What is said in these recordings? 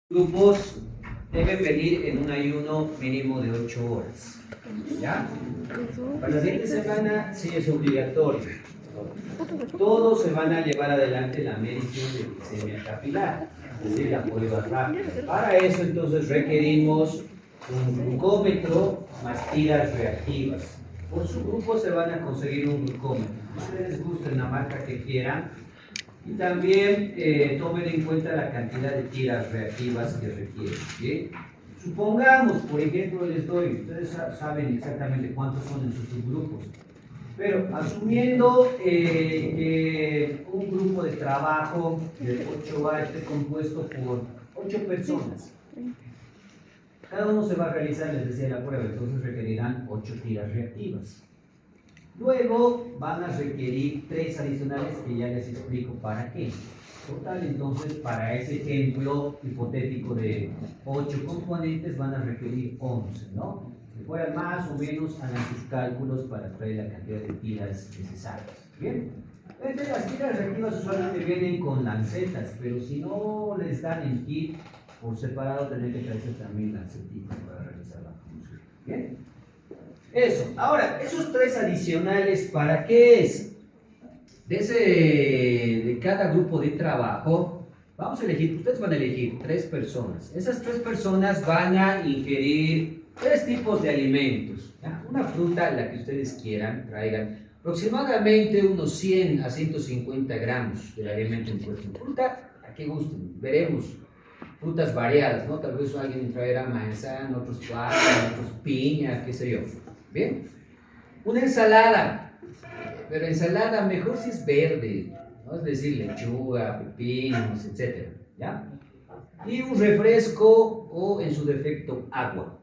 Grupos deben venir en un ayuno mínimo de 8 horas. ¿Ya? Para la siguiente semana sí es obligatorio. Todos se van a llevar adelante la medición de glicemia capilar, es decir, la prueba rápida. Para eso entonces requerimos un glucómetro más tiras reactivas. Por su grupo se van a conseguir un glucómetro. Ustedes gusten la marca que quieran. Y también tomen en cuenta la cantidad de tiras reactivas que requieren. ¿Bien? Supongamos, por ejemplo, les doy, ustedes saben exactamente cuántos son en sus subgrupos, pero asumiendo que un grupo de trabajo de 8A esté compuesto por 8 personas, cada uno se va a realizar, les decía, la prueba, entonces requerirán 8 tiras reactivas. Luego van a requerir 3 adicionales que ya les explico para qué. Total, entonces, para ese ejemplo hipotético de 8 componentes van a requerir 11, ¿no? Si fueran más o menos, hagan sus cálculos para traer la cantidad de tiras necesarias. ¿Bien? Entonces, las tiras reactivas usualmente vienen con lancetas, pero si no les dan el kit por separado, tienen que traerse también lancetitas para realizar la función. ¿Bien? Eso. Ahora, esos 3 adicionales, ¿para qué es? De cada grupo de trabajo, vamos a elegir, ustedes van a elegir 3 personas. Esas 3 personas van a ingerir 3 tipos de alimentos. ¿Ya? Una fruta, la que ustedes quieran, traigan aproximadamente unos 100 a 150 gramos del alimento en cuestión. Fruta, a qué gusten, veremos. Frutas variadas, ¿no? Tal vez alguien traerá manzana, otros plátano, otros piña, qué sé yo. Bien, una ensalada, pero ensalada mejor si es verde, ¿no? Es decir, lechuga, pepinos, etc. ¿Ya? Y un refresco o en su defecto agua.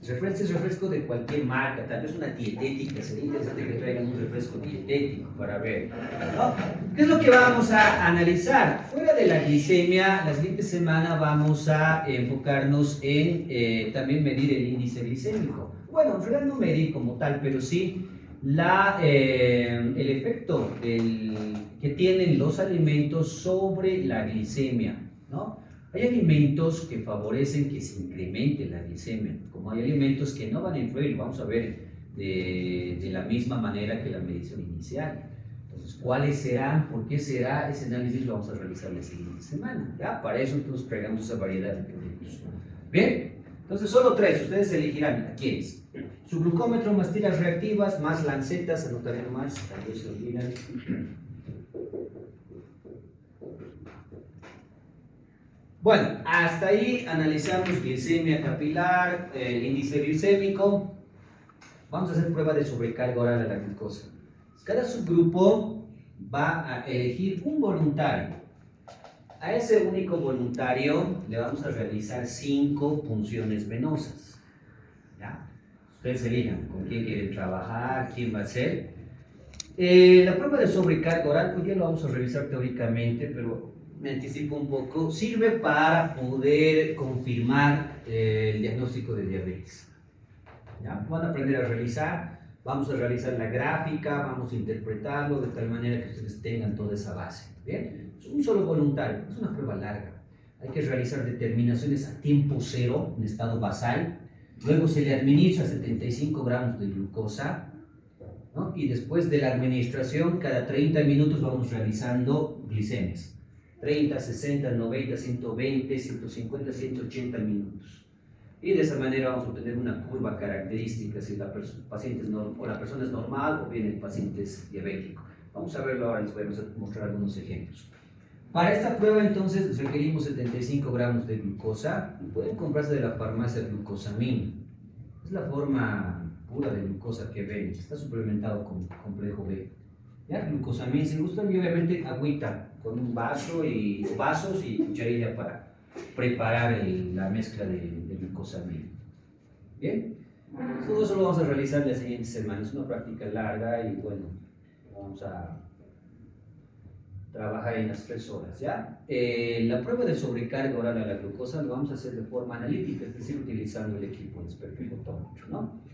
Refresco es refresco de cualquier marca, tal vez una dietética, sería interesante que traigan un refresco dietético para ver, ¿no? ¿Qué es lo que vamos a analizar? Fuera de la glicemia, la siguiente semana vamos a enfocarnos en también medir el índice glicémico. Bueno, en realidad no medir como tal, pero sí el efecto que tienen los alimentos sobre la glicemia, ¿no? Hay alimentos que favorecen que se incremente la glicemia, como hay alimentos que no van a influir, vamos a ver de la misma manera que la medición inicial. Entonces, ¿cuáles serán? ¿Por qué será? Ese análisis lo vamos a realizar la siguiente semana. ¿Ya? Para eso entonces traigamos esa variedad de productos. ¿Bien? Entonces, solo 3, ustedes elegirán a quiénes. Su glucómetro más tiras reactivas, más lancetas, anotaré más, tal vez se olvidan. Bueno, hasta ahí analizamos glicemia capilar, el índice glicémico. Vamos a hacer prueba de sobrecarga oral a la glucosa. Cada subgrupo va a elegir un voluntario. A ese único voluntario le vamos a realizar 5 punciones venosas. ¿Ya? Ustedes elijan con quién quieren trabajar, quién va a ser. La prueba de sobrecarga oral, pues ya lo vamos a revisar teóricamente, pero me anticipo un poco, sirve para poder confirmar el diagnóstico de diabetes. ¿Ya? Van a aprender a realizar, vamos a realizar la gráfica, vamos a interpretarlo de tal manera que ustedes tengan toda esa base. ¿Bien? Es un solo voluntario, es una prueba larga. Hay que realizar determinaciones a tiempo cero en estado basal, luego se le administra 75 gramos de glucosa, ¿no? Y después de la administración, cada 30 minutos vamos realizando glicemias. 30, 60, 90, 120, 150, 180 minutos. Y de esa manera vamos a obtener una curva característica si la paciente o la persona es normal o bien el paciente es diabético. Vamos a verlo ahora, les voy a mostrar algunos ejemplos. Para esta prueba entonces requerimos 75 gramos de glucosa. Pueden comprarse de la farmacia glucosamín. Es la forma pura de glucosa que ven, está suplementado con complejo B. ¿Ya? Glucosamín, si gustan, y obviamente agüita con un vaso y vasos y cucharilla para preparar la mezcla de glucosamín. ¿Bien? Todo eso lo vamos a realizar la siguiente semana, es una práctica larga y bueno, vamos a trabajar en las 3 horas, ¿ya? La prueba de sobrecarga oral a la glucosa lo vamos a hacer de forma analítica, es decir, utilizando el equipo de esperpiofotómetro, ¿no?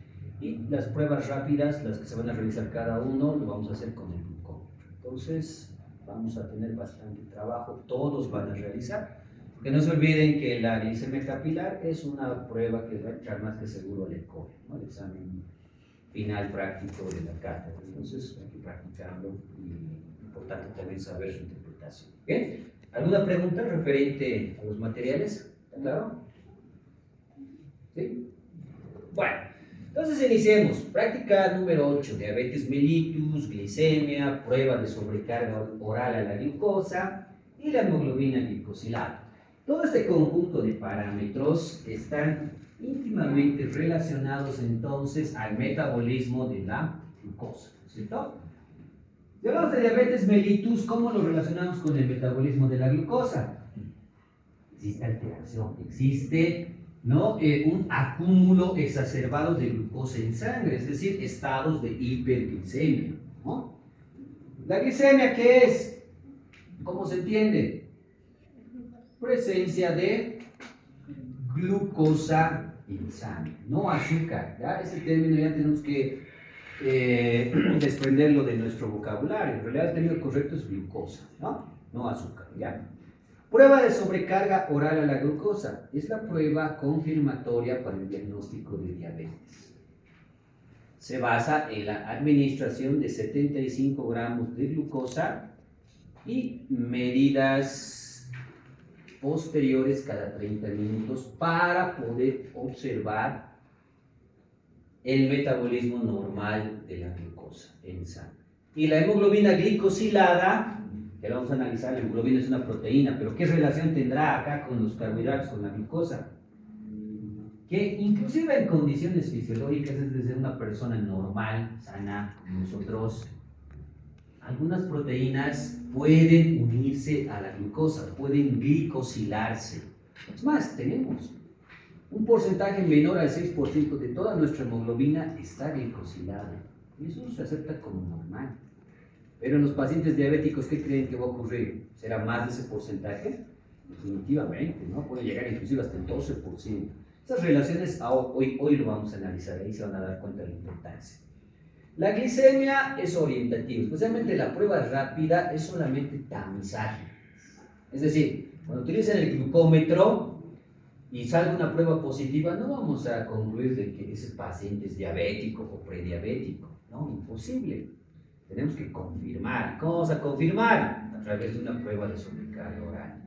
Y las pruebas rápidas, las que se van a realizar cada uno, lo vamos a hacer con el glucómetro. Entonces, vamos a tener bastante trabajo, todos van a realizar. Que no se olviden que la glicemia capilar es una prueba que va a echar más que seguro al ECOE, ¿no? El examen final práctico de la cátedra. Entonces hay que practicarlo y importante también saber su interpretación. ¿Bien? ¿Alguna pregunta referente a los materiales? ¿Está claro? ¿Sí? Bueno, entonces iniciemos. Práctica número 8, diabetes mellitus, glicemia, prueba de sobrecarga oral a la glucosa y la hemoglobina glicosilada. Todo este conjunto de parámetros están íntimamente relacionados entonces al metabolismo de la glucosa, ¿cierto? Si hablamos de diabetes mellitus, ¿cómo lo relacionamos con el metabolismo de la glucosa? Existe alteración, existe, ¿no? Un acúmulo exacerbado de glucosa en sangre, es decir, estados de hiperglicemia, ¿no? ¿La glicemia qué es? ¿Cómo se entiende? Presencia de glucosa en sangre, no azúcar, ¿ya? Ese término ya tenemos que desprenderlo de nuestro vocabulario. En realidad el término correcto es glucosa, ¿no? No azúcar, ¿ya? Prueba de sobrecarga oral a la glucosa. Es la prueba confirmatoria para el diagnóstico de diabetes. Se basa en la administración de 75 gramos de glucosa y medidas posteriores cada 30 minutos para poder observar el metabolismo normal de la glucosa en sangre. Y la hemoglobina glicosilada, que la vamos a analizar, la hemoglobina es una proteína, pero ¿qué relación tendrá acá con los carbohidratos, con la glucosa? Que inclusive en condiciones fisiológicas, es decir, una persona normal, sana, como nosotros, algunas proteínas pueden unirse a la glucosa, pueden glicosilarse. Es más, tenemos un porcentaje menor al 6% de toda nuestra hemoglobina está glicosilada. Y eso se acepta como normal. Pero en los pacientes diabéticos, ¿qué creen que va a ocurrir? ¿Será más de ese porcentaje? Definitivamente, ¿no? Puede llegar inclusive hasta el 12%. Esas relaciones hoy lo vamos a analizar, ahí se van a dar cuenta de la importancia. La glicemia es orientativa, especialmente la prueba rápida es solamente tamizaje. Es decir, cuando utilicen el glucómetro y salga una prueba positiva, no vamos a concluir de que ese paciente es diabético o prediabético. No, imposible. Tenemos que confirmar. ¿Cómo vamos a confirmar? A través de una prueba de sobrecarga oral.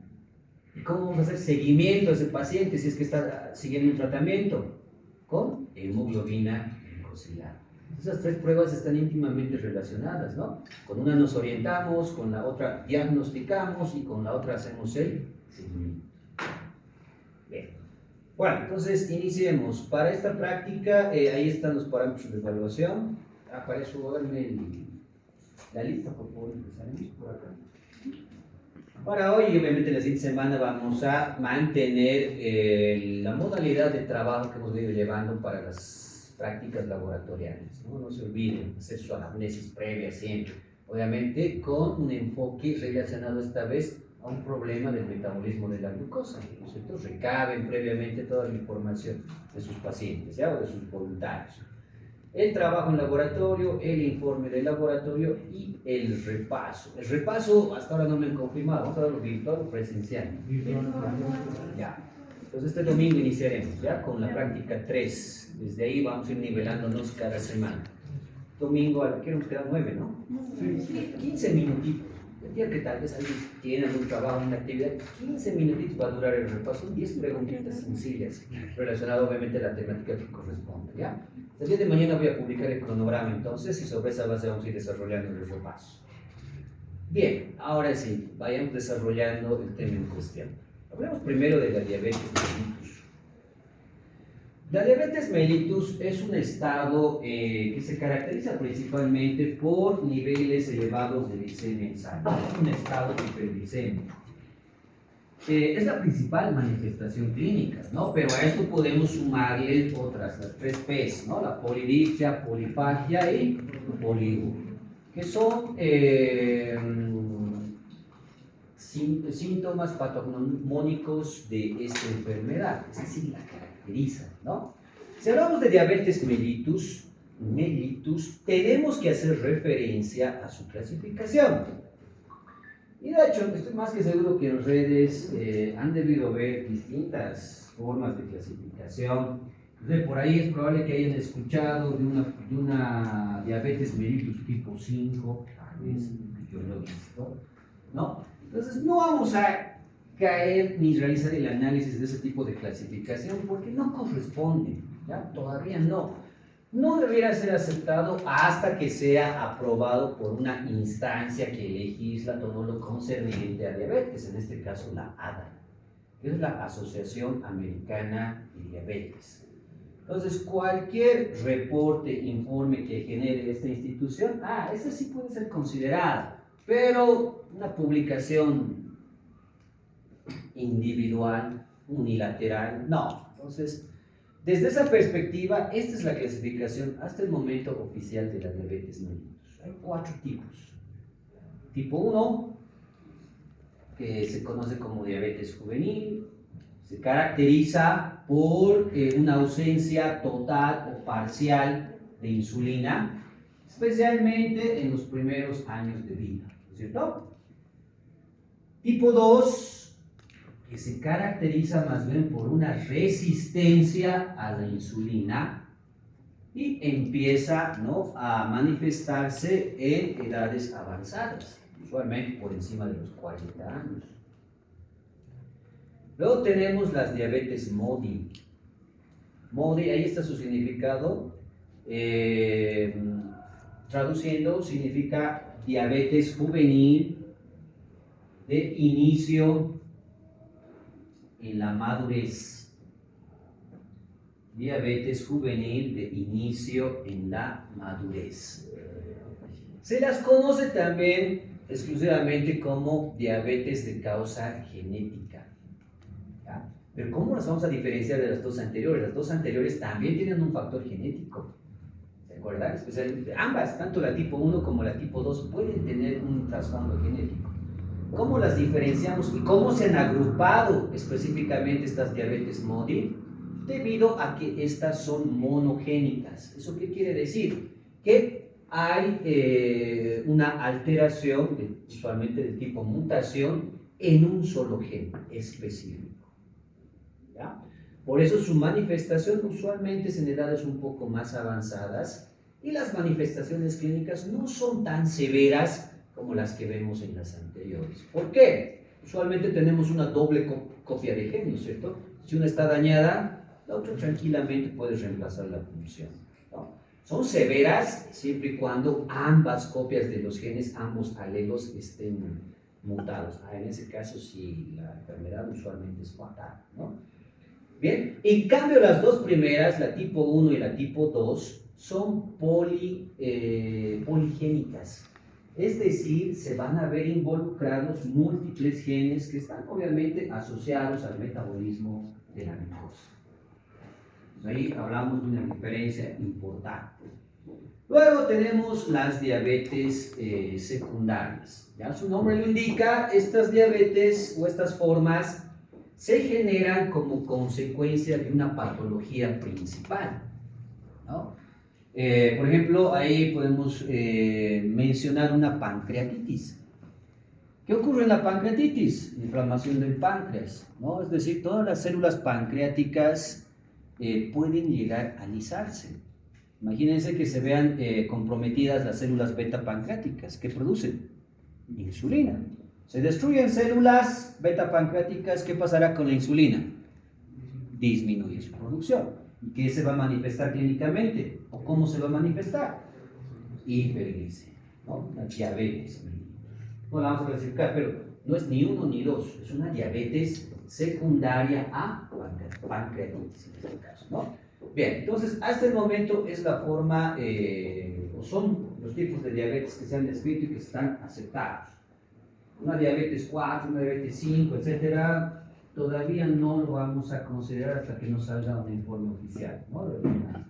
¿Y cómo vamos a hacer seguimiento a ese paciente si es que está siguiendo un tratamiento? Con hemoglobina glicosilada. Esas tres pruebas están íntimamente relacionadas, ¿no? Con una nos orientamos, con la otra diagnosticamos y con la otra hacemos el seguimiento. Bien. Bueno, entonces iniciemos. Para esta práctica, ahí están los parámetros de evaluación. Para eso, háganme la lista, por favor. Empezaremos por acá. Para hoy, obviamente, la siguiente semana vamos a mantener la modalidad de trabajo que hemos venido llevando para las prácticas laboratoriales. No se olviden hacer su anamnesis previa siempre, obviamente con un enfoque relacionado esta vez a un problema del metabolismo de la glucosa, ¿no es cierto? Recaben previamente toda la información de sus pacientes, ¿ya? O de sus voluntarios. El trabajo en laboratorio, el informe del laboratorio y el repaso. El repaso hasta ahora no me han confirmado, vamos a darlo virtual o presencial. Ya. Entonces este domingo iniciaremos ya con la práctica 3. Desde ahí vamos a ir nivelándonos cada semana. Domingo, ¿qué nos queda? 9, ¿no? Sí. 15 minutitos. El día que tal vez alguien tiene algún trabajo, una actividad, 15 minutitos va a durar el repaso, 10 preguntitas sencillas, relacionadas obviamente a la temática que corresponde, ¿ya? El día de mañana voy a publicar el cronograma entonces y sobre esa base vamos a ir desarrollando el repaso. Bien, ahora sí, vayamos desarrollando el tema en cuestión. Hablemos primero de la diabetes mellitus. La diabetes mellitus es un estado que se caracteriza principalmente por niveles elevados de glicemia en sangre, un estado hiperglicémico. Es la principal manifestación clínica, ¿no? Pero a esto podemos sumarle otras, las 3 P's, ¿no? La polidipsia, polifagia y poliuria, que son síntomas patognomónicos de esta enfermedad, es decir, la caracterizan, ¿no? Si hablamos de diabetes mellitus, tenemos que hacer referencia a su clasificación. Y de hecho, estoy más que seguro que en redes han debido ver distintas formas de clasificación. Entonces, por ahí es probable que hayan escuchado de una diabetes mellitus tipo 5, tal vez, yo lo he visto, ¿no? Entonces, no vamos a caer ni realizar el análisis de ese tipo de clasificación porque no corresponde, ¿ya? Todavía no. No debiera ser aceptado hasta que sea aprobado por una instancia que legisla todo lo concerniente a diabetes, en este caso la ADA, que es la Asociación Americana de Diabetes. Entonces, cualquier reporte, informe que genere esta institución, ese sí puede ser considerado, pero una publicación individual, unilateral, no. Entonces, desde esa perspectiva, esta es la clasificación hasta el momento oficial de la diabetes mellitus. Hay 4 tipos. Tipo 1, que se conoce como diabetes juvenil, se caracteriza por una ausencia total o parcial de insulina, especialmente en los primeros años de vida, ¿no es cierto? Tipo 2, que se caracteriza más bien por una resistencia a la insulina y empieza, ¿no?, a manifestarse en edades avanzadas, usualmente por encima de los 40 años. Luego tenemos las diabetes MODY. MODY, ahí está su significado, traduciendo, significa diabetes juvenil de inicio en la madurez. Diabetes juvenil de inicio en la madurez. Se las conoce también exclusivamente como diabetes de causa genética. ¿Ya? Pero ¿cómo las vamos a diferenciar de las dos anteriores? Las dos anteriores también tienen un factor genético. ¿Se acuerdan? Especialmente ambas, tanto la tipo 1 como la tipo 2, pueden tener un trasfondo genético. ¿Cómo las diferenciamos y cómo se han agrupado específicamente estas diabetes MODY? Debido a que estas son monogénicas. ¿Eso qué quiere decir? Que hay una alteración, usualmente de tipo mutación, en un solo gen específico. ¿Ya? Por eso su manifestación usualmente es en edades un poco más avanzadas y las manifestaciones clínicas no son tan severas como las que vemos en las anteriores. ¿Por qué? Usualmente tenemos una doble copia de gen, ¿no es cierto? Si una está dañada, la otra tranquilamente puede reemplazar la función, ¿no? Son severas siempre y cuando ambas copias de los genes, ambos alelos estén mutados. En ese caso sí, la enfermedad usualmente es fatal, ¿no? Bien, en cambio las dos primeras, la tipo 1 y la tipo 2, son poligénicas. Es decir, se van a ver involucrados múltiples genes que están obviamente asociados al metabolismo de la glucosa. Ahí hablamos de una diferencia importante. Luego tenemos las diabetes secundarias. Ya su nombre lo indica, estas diabetes o estas formas se generan como consecuencia de una patología principal, ¿no? Por ejemplo, ahí podemos mencionar una pancreatitis. ¿Qué ocurre en la pancreatitis? Inflamación del páncreas, ¿no? Es decir, todas las células pancreáticas pueden llegar a lisarse. Imagínense que se vean comprometidas las células beta pancreáticas. ¿Qué producen? Insulina. Se destruyen células beta pancreáticas, ¿qué pasará con la insulina? Disminuye su producción. ¿Y qué se va a manifestar clínicamente? ¿O cómo se va a manifestar? Hiperglicemia, ¿no? La diabetes. No la vamos a clasificar, pero no es ni 1 ni 2, es una diabetes secundaria a pancreatitis en este caso, ¿no? Bien, entonces hasta el momento es la forma, o son los tipos de diabetes que se han descrito y que están aceptados. Una diabetes 4, una diabetes 5, etcétera, todavía no lo vamos a considerar hasta que nos salga un informe oficial, ¿no? De una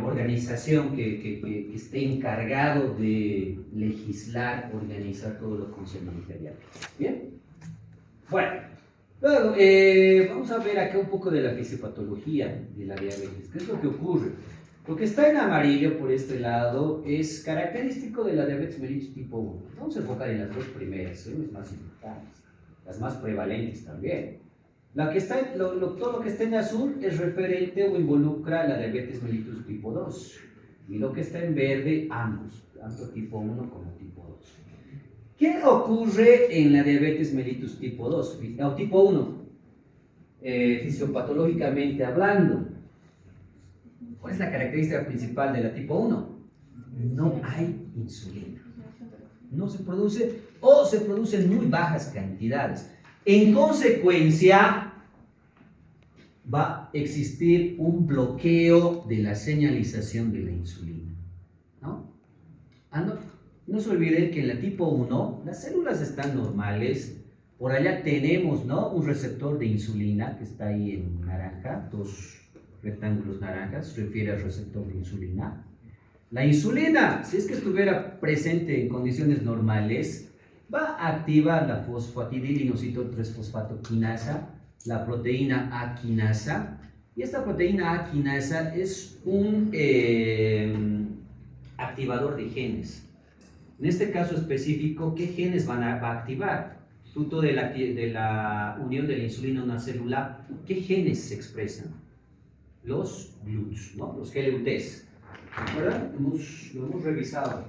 organización que esté encargado de legislar, organizar todo lo concerniente a diabetes. ¿Bien? Bueno, luego vamos a ver acá un poco de la fisiopatología de la diabetes. ¿Qué es lo que ocurre? Lo que está en amarillo por este lado es característico de la diabetes mellitus tipo 1. Vamos a enfocar en las dos primeras, son las más importantes, las más prevalentes también. La que está, todo lo que está en azul es referente o involucra la diabetes mellitus tipo 2. Y lo que está en verde, ambos, tanto tipo 1 como tipo 2. ¿Qué ocurre en la diabetes mellitus tipo 2? O tipo 1, fisiopatológicamente hablando. ¿Cuál es la característica principal de la tipo 1? No hay insulina. No se produce o se produce en muy bajas cantidades. En consecuencia, va a existir un bloqueo de la señalización de la insulina. ¿No? No se olviden que en la tipo 1 las células están normales. Por allá tenemos, ¿no?, un receptor de insulina que está ahí en naranja, dos rectángulos naranjas, se refiere al receptor de insulina. La insulina, si es que estuviera presente en condiciones normales, va a activar la fosfatidilinositol 3-fosfatoquinasa, la proteína A quinasa, y esta proteína A quinasa es un activador de genes. En este caso específico, ¿qué genes va a activar? Fruto de la unión de la insulina a una célula, ¿qué genes se expresan? Los GLUTs, ¿no? Los GLUTs. ¿Recuerdan? Lo hemos revisado.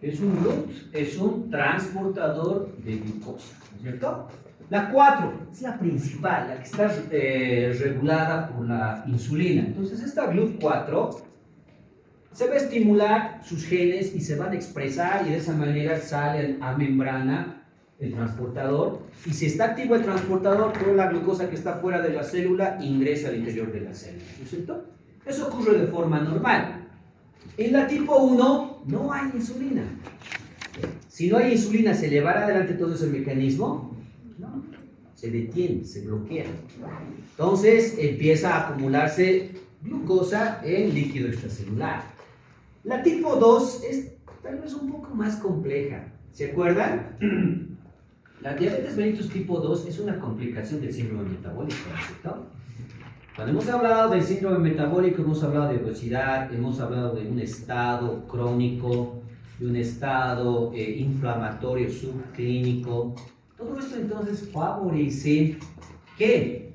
¿Qué es un GLUT? Es un transportador de glucosa, ¿no es cierto? La 4 es la principal, la que está regulada por la insulina. Entonces, esta GLUT4 se va a estimular sus genes y se van a expresar, y de esa manera sale a membrana el transportador, y si está activo el transportador, toda la glucosa que está fuera de la célula ingresa al interior de la célula, ¿no es cierto? Eso ocurre de forma normal. En la tipo 1 no hay insulina. Si no hay insulina, ¿se llevará adelante todo ese mecanismo? No, se detiene, se bloquea. Entonces empieza a acumularse glucosa en líquido extracelular. La tipo 2 es tal vez un poco más compleja. ¿Se acuerdan? La diabetes mellitus tipo 2 es una complicación del síndrome metabólico, ¿cierto? Cuando hemos hablado del síndrome metabólico, hemos hablado de obesidad, hemos hablado de un estado crónico, de un estado inflamatorio subclínico. Todo esto entonces favorece que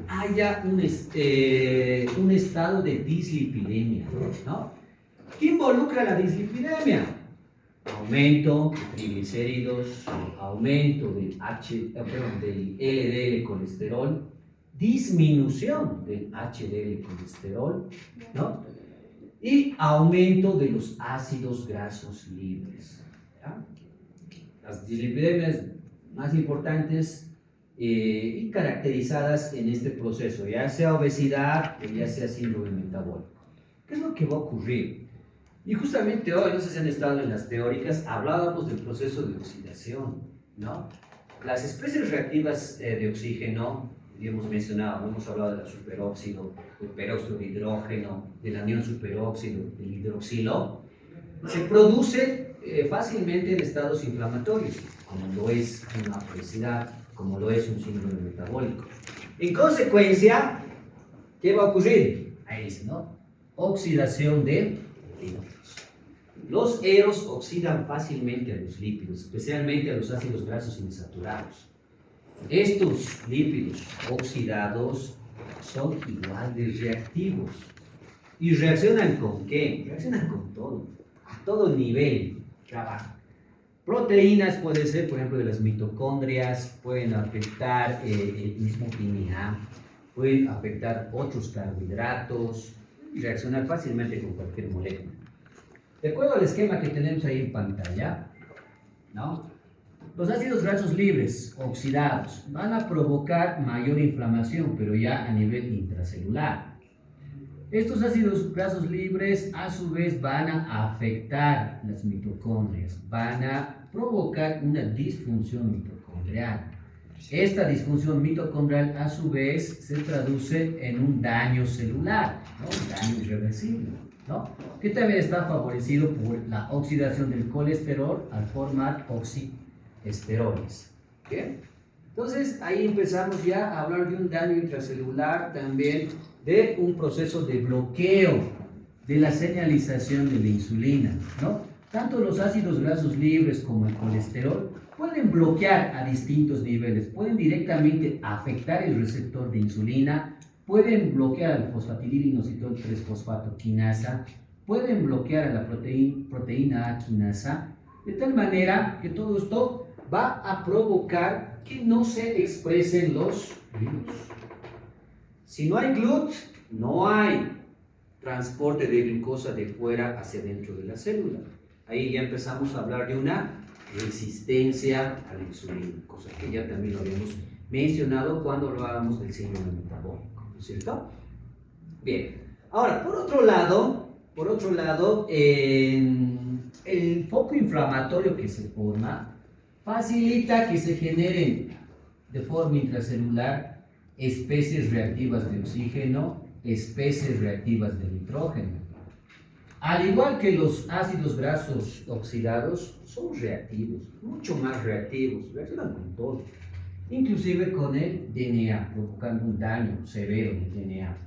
haya un estado de dislipidemia, ¿no? ¿Qué involucra la dislipidemia? Aumento de triglicéridos, aumento del LDL colesterol, disminución del HDL colesterol, ¿no? Y aumento de los ácidos grasos libres, ¿ya? Las dislipidemias más importantes y caracterizadas en este proceso, ya sea obesidad o ya sea síndrome metabólico. ¿Qué es lo que va a ocurrir? Y justamente hoy, no sé si han estado en las teóricas, hablábamos del proceso de oxidación, ¿no? Las especies reactivas de oxígeno, y hemos mencionado, hemos hablado del superóxido, del peróxido de hidrógeno, del anión superóxido, del hidroxilo, se produce fácilmente en estados inflamatorios, como lo es una obesidad, como lo es un síndrome metabólico. En consecuencia, ¿qué va a ocurrir? Ahí dice, ¿no? Oxidación de lípidos. Los eros oxidan fácilmente a los lípidos, especialmente a los ácidos grasos insaturados. Estos lípidos oxidados son igual de reactivos. ¿Y reaccionan con qué? Reaccionan con todo, a todo nivel trabajan. Proteínas puede ser, por ejemplo, de las mitocondrias, pueden afectar el mismo DNA, pueden afectar otros carbohidratos y reaccionar fácilmente con cualquier molécula. De acuerdo al esquema que tenemos ahí en pantalla, ¿no? Los ácidos grasos libres oxidados van a provocar mayor inflamación, pero ya a nivel intracelular. Estos ácidos grasos libres a su vez van a afectar las mitocondrias, van a provocar una disfunción mitocondrial. Esta disfunción mitocondrial a su vez se traduce en un daño celular, ¿no? Un daño irreversible, ¿no? Que también está favorecido por la oxidación del colesterol al formar oxiesteroles. ¿Bien? Entonces ahí empezamos ya a hablar de un daño intracelular, también de un proceso de bloqueo de la señalización de la insulina, ¿no? Tanto los ácidos grasos libres como el colesterol pueden bloquear a distintos niveles, pueden directamente afectar el receptor de insulina, pueden bloquear al fosfatidilinositol 3-fosfato quinasa, pueden bloquear a la proteína A quinasa, de tal manera que todo esto va a provocar que no se expresen los GLUT. Si no hay GLUT, no hay transporte de glucosa de fuera hacia dentro de la célula. Ahí ya empezamos a hablar de una resistencia a la insulina, cosa que ya también lo habíamos mencionado cuando hablábamos del síndrome metabólico, ¿no es cierto? Bien, ahora, por otro lado, el foco inflamatorio que se forma facilita que se generen de forma intracelular especies reactivas de oxígeno, especies reactivas de nitrógeno. Al igual que los ácidos grasos oxidados, son reactivos, mucho más reactivos, reaccionan con todo, inclusive con el DNA, provocando un daño severo del DNA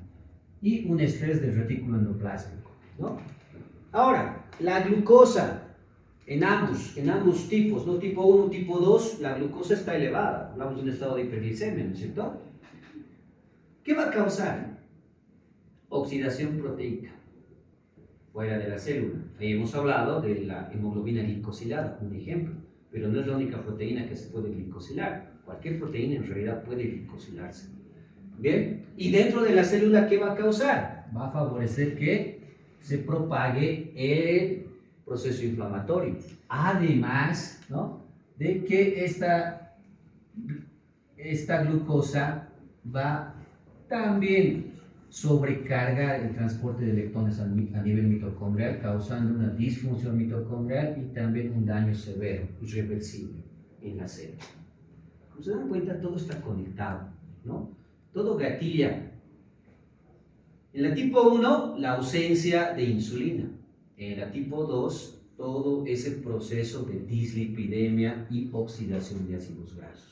y un estrés del retículo endoplásmico, ¿no? Ahora, la glucosa en ambos tipos, ¿no? Tipo 1, tipo 2, la glucosa está elevada, hablamos de un estado de hiperglicemia, ¿no es cierto? ¿Qué va a causar? Oxidación proteica fuera de la célula. Ahí hemos hablado de la hemoglobina glicosilada, un ejemplo, pero no es la única proteína que se puede glicosilar. Cualquier proteína en realidad puede glicosilarse. Bien, y dentro de la célula, ¿qué va a causar? Va a favorecer que se propague el proceso inflamatorio. Además, ¿no?, de que esta glucosa va también sobrecarga el transporte de electrones a nivel mitocondrial, causando una disfunción mitocondrial y también un daño severo, irreversible en la célula. Como se dan cuenta, todo está conectado, ¿no? Todo gatilla. En la tipo 1, la ausencia de insulina. En la tipo 2, todo ese proceso de dislipidemia y oxidación de ácidos grasos.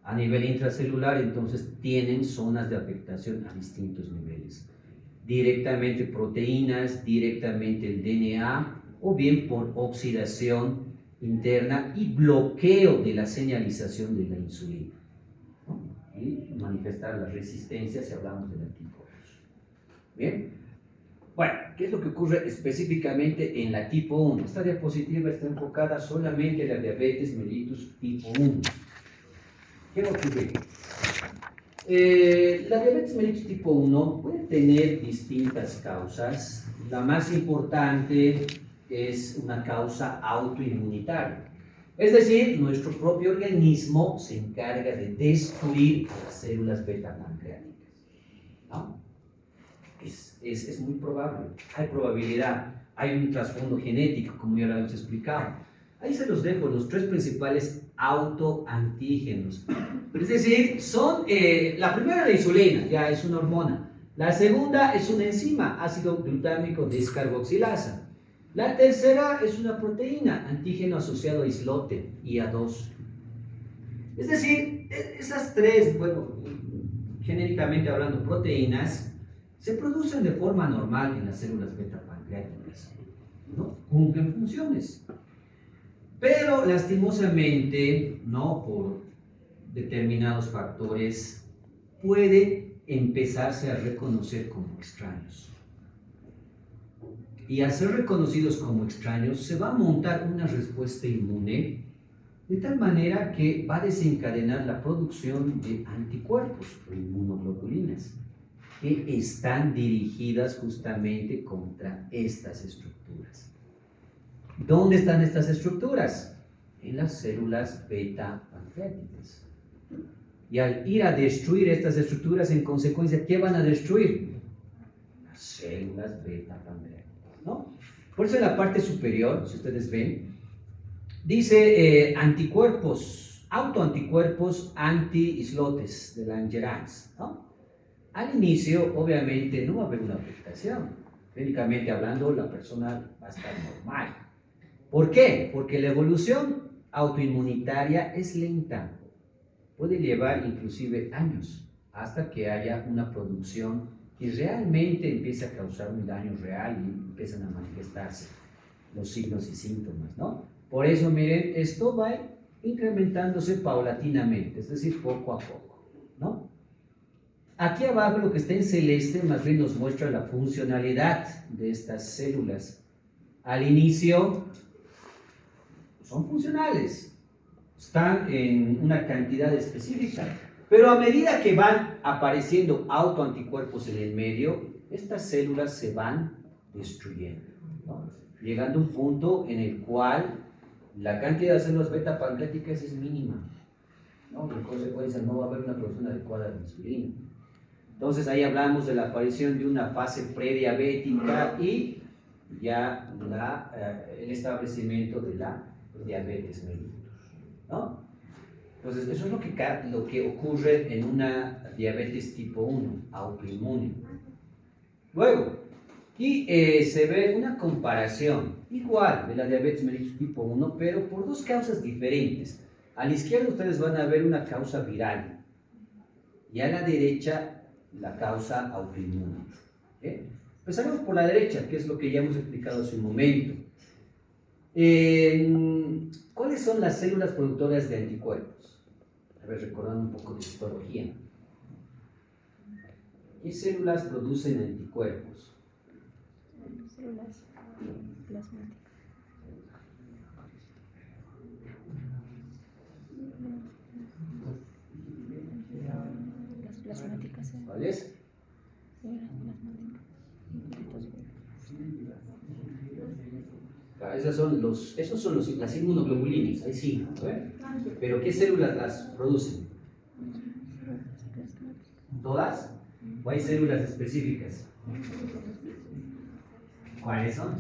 A nivel intracelular, entonces, tienen zonas de afectación a distintos niveles. Directamente proteínas, directamente el DNA, o bien por oxidación interna y bloqueo de la señalización de la insulina, ¿no? Y manifestar la resistencia si hablamos de la tipo 2. Bien. Bueno, ¿qué es lo que ocurre específicamente en la tipo 1? Esta diapositiva está enfocada solamente en la diabetes mellitus tipo 1. ¿Qué va a ocurrir? La diabetes mellitus tipo 1 puede tener distintas causas. La más importante es una causa autoinmunitaria. Es decir, nuestro propio organismo se encarga de destruir las células beta pancreáticas, ¿no? Es muy probable, hay probabilidad, hay un trasfondo genético, como ya lo hemos explicado. Ahí se los dejo, los 3 principales autoantígenos. Es decir, son, la primera la insulina, ya es una hormona. La segunda es una enzima, ácido glutámico descarboxilasa. La tercera es una proteína, antígeno asociado a islote, IA2. Es decir, esas 3, bueno, genéricamente hablando, proteínas, se producen de forma normal en las células beta pancreáticas, ¿no? Cumplen funciones. Pero lastimosamente, ¿no?, por determinados factores, puede empezarse a reconocer como extraños. Y al ser reconocidos como extraños, se va a montar una respuesta inmune de tal manera que va a desencadenar la producción de anticuerpos o inmunoglobulinas que están dirigidas justamente contra estas estructuras. ¿Dónde están estas estructuras? En las células beta pancreáticas. Y al ir a destruir estas estructuras, en consecuencia, ¿qué van a destruir? Las células beta pancreáticas, ¿no? Por eso en la parte superior, si ustedes ven, dice anticuerpos, autoanticuerpos anti-islotes de Langerhans, ¿no? Al inicio, obviamente, no va a haber una afectación. Clínicamente hablando, la persona va a estar normal. ¿Por qué? Porque la evolución autoinmunitaria es lenta. puede llevar inclusive años hasta que haya una producción que realmente empiece a causar un daño real y empiezan a manifestarse los signos y síntomas, ¿no? Por eso, miren, esto va incrementándose paulatinamente, es decir, poco a poco, ¿no? Aquí abajo lo que está en celeste más bien nos muestra la funcionalidad de estas células. Al inicio son funcionales, están en una cantidad específica, pero a medida que van apareciendo autoanticuerpos en el medio, estas células se van destruyendo, ¿no? Llegando a un punto en el cual la cantidad de células beta pancreáticas es mínima, ¿no? En consecuencia no va a haber una producción adecuada de insulina. Entonces ahí hablamos de la aparición de una fase prediabética y ya el establecimiento de la diabetes mellitus, ¿no? Entonces eso es lo que ocurre en una diabetes tipo 1, autoinmune. Luego, aquí se ve una comparación igual de la diabetes mellitus tipo 1, pero por dos causas diferentes. A la izquierda ustedes van a ver una causa viral y a la derecha la causa autoinmune. Empezaremos por la derecha, que es lo que ya hemos explicado hace un momento. ¿Cuáles son las células productoras de anticuerpos? A ver, recordando un poco de histología. ¿Qué células producen anticuerpos? Células plasmáticas. Las plasmáticas. ¿Cuáles? Células plasmáticas. Esos son las inmunoglobulinas, hay 5, ¿eh? Pero ¿qué células las producen? ¿Todas? ¿O hay células específicas? ¿Cuáles son?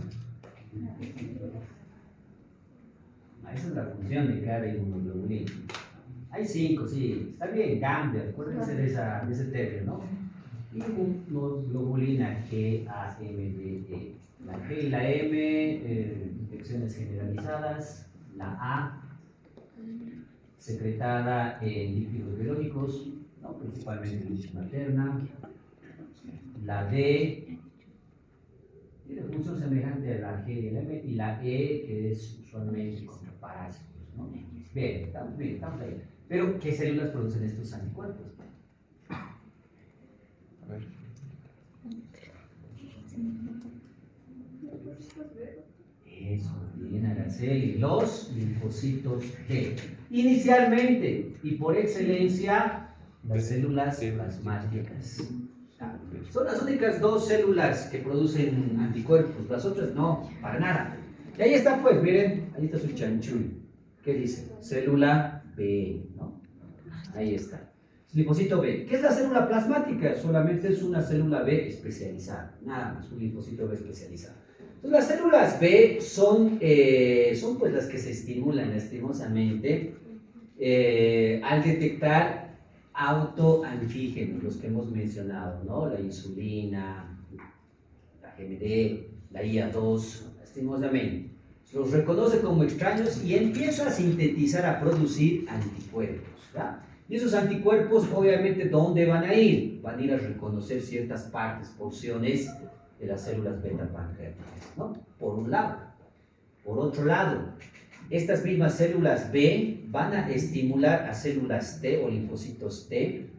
Esa es la función de cada inmunoglobulina. Hay 5, sí, está bien, cambia, acuérdense de ese término, ¿no? Inmunoglobulina G, A, M, D, E. La G y la M, infecciones generalizadas. La A, secretada en líquidos biológicos, ¿no? Principalmente leche materna. La D, tiene función semejante a la G y la M. Y la E, que es usualmente contra parásitos, ¿no? Bien, estamos ahí. Pero, ¿qué células producen estos anticuerpos? A ver. Eso, bien, Araceli. Los linfocitos T. Inicialmente, y por excelencia, las células plasmáticas. Son las únicas dos células que producen anticuerpos, las otras no, para nada. Y ahí está, pues, miren, ahí está su chanchuy. ¿Qué dice? Célula B, ¿no? Ahí está. Linfocito B. ¿Qué es la célula plasmática? Solamente es una célula B especializada, nada más, un linfocito B especializado. Entonces, las células B son pues las que se estimulan lastimosamente al detectar autoantígenos, los que hemos mencionado, ¿no? La insulina, la GMD, la IA2, lastimosamente. Los reconoce como extraños y empieza a sintetizar, a producir anticuerpos, ¿ya? Y esos anticuerpos, obviamente, ¿dónde van a ir? Van a ir a reconocer ciertas partes, porciones de las células beta pancreáticas, ¿no? Por un lado. Por otro lado, estas mismas células B van a estimular a células T o linfocitos T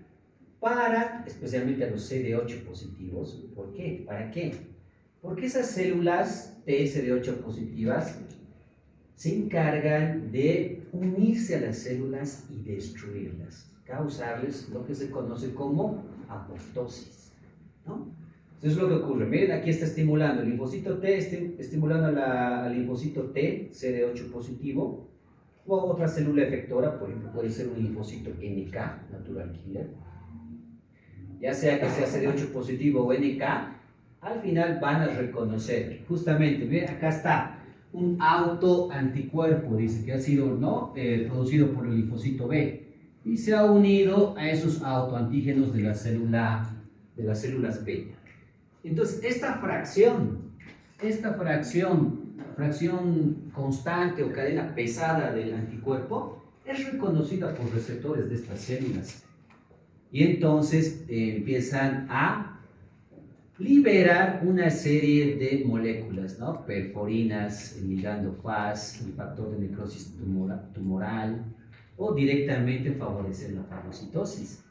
para, especialmente a los CD8 positivos. ¿Por qué? ¿Para qué? Porque esas células T, CD8 positivas, se encargan de unirse a las células y destruirlas, causarles lo que se conoce como apoptosis, ¿no? Eso es lo que ocurre. Miren, aquí está estimulando el linfocito T, estimulando al linfocito T, CD8 positivo, o otra célula efectora, por ejemplo, puede ser un linfocito NK, natural killer. Ya sea que sea CD8 positivo o NK, al final van a reconocer, justamente, miren, acá está, un autoanticuerpo, dice, que ha sido, ¿no? Producido por el linfocito B, y se ha unido a esos autoantígenos de las células beta. Entonces, esta fracción constante o cadena pesada del anticuerpo, es reconocida por receptores de estas células. Y entonces empiezan a liberar una serie de moléculas, ¿no? Perforinas, el ligando FAS, el factor de necrosis tumoral, o directamente favorecer la fagocitosis.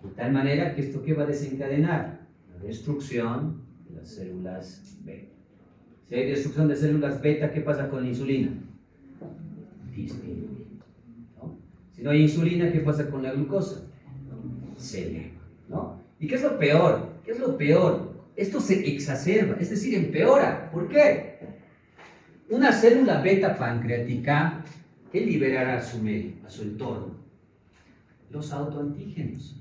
De tal manera que esto, ¿qué va a desencadenar? La destrucción de las células beta. Si hay destrucción de células beta, ¿qué pasa con la insulina? Disminuye, ¿no? Si no hay insulina, ¿qué pasa con la glucosa? Se eleva, ¿no? ¿Y qué es lo peor? ¿Qué es lo peor? Esto se exacerba, es decir, empeora. ¿Por qué? Una célula beta pancreática, ¿qué liberará a su medio, a su entorno? Los autoantígenos.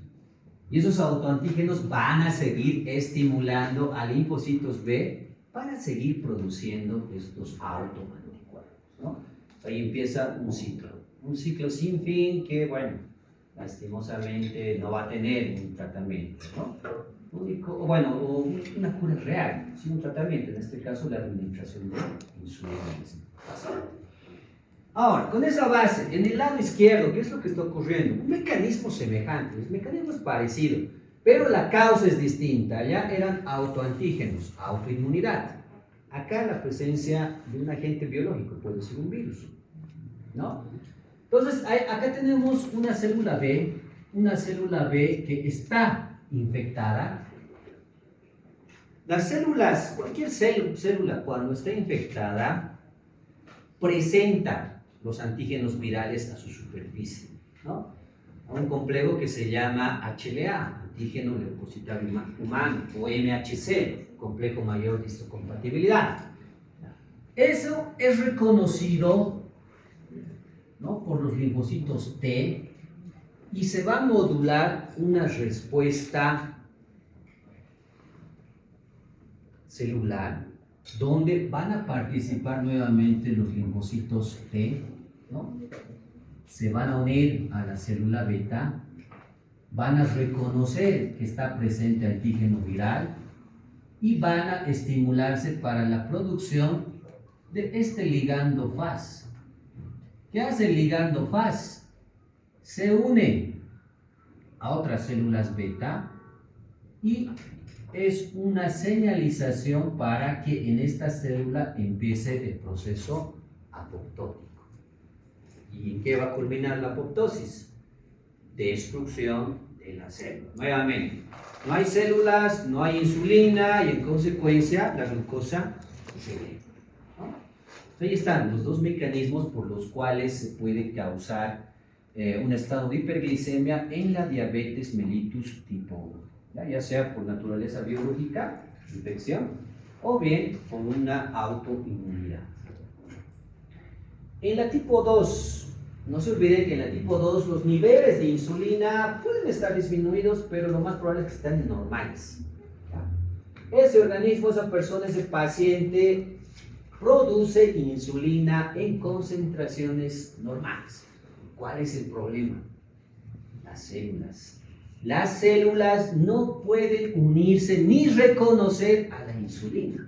Y esos autoantígenos van a seguir estimulando a linfocitos B para seguir produciendo estos autoanticuerpos, ¿no? Ahí empieza un ciclo sin fin que, bueno, lastimosamente no va a tener un tratamiento, ¿no? O una cura real, sin un tratamiento, en este caso la administración de insulina. Ahora, con esa base, en el lado izquierdo, ¿qué es lo que está ocurriendo? Un mecanismo semejante, el mecanismo es parecido, pero la causa es distinta. Allá eran autoantígenos, autoinmunidad. Acá la presencia de un agente biológico, puede ser un virus, ¿no? Entonces, acá tenemos una célula B que está infectada. Las células, cualquier célula cuando está infectada, presenta los antígenos virales a su superficie, ¿no? A un complejo que se llama HLA, antígeno leucocitario humano, o MHC, complejo mayor de histocompatibilidad. Eso es reconocido, ¿no?, por los linfocitos T, y se va a modular una respuesta celular donde van a participar nuevamente los linfocitos T, ¿no? Se van a unir a la célula beta, van a reconocer que está presente antígeno viral y van a estimularse para la producción de este ligando FAS. ¿Qué hace el ligando FAS? Se une a otras células beta y es una señalización para que en esta célula empiece el proceso apoptótico. ¿Y en qué va a culminar la apoptosis? Destrucción de la célula. Nuevamente, no hay células, no hay insulina y en consecuencia la glucosa se eleva, ¿no? Ahí están los dos mecanismos por los cuales se puede causar un estado de hiperglicemia en la diabetes mellitus tipo 1, ya sea por naturaleza biológica, infección, o bien por una autoinmunidad. En la tipo 2, no se olviden que en la tipo 2 los niveles de insulina pueden estar disminuidos, pero lo más probable es que estén normales. Ese organismo, esa persona, ese paciente produce insulina en concentraciones normales. ¿Cuál es el problema? Las células. Las células no pueden unirse ni reconocer a la insulina.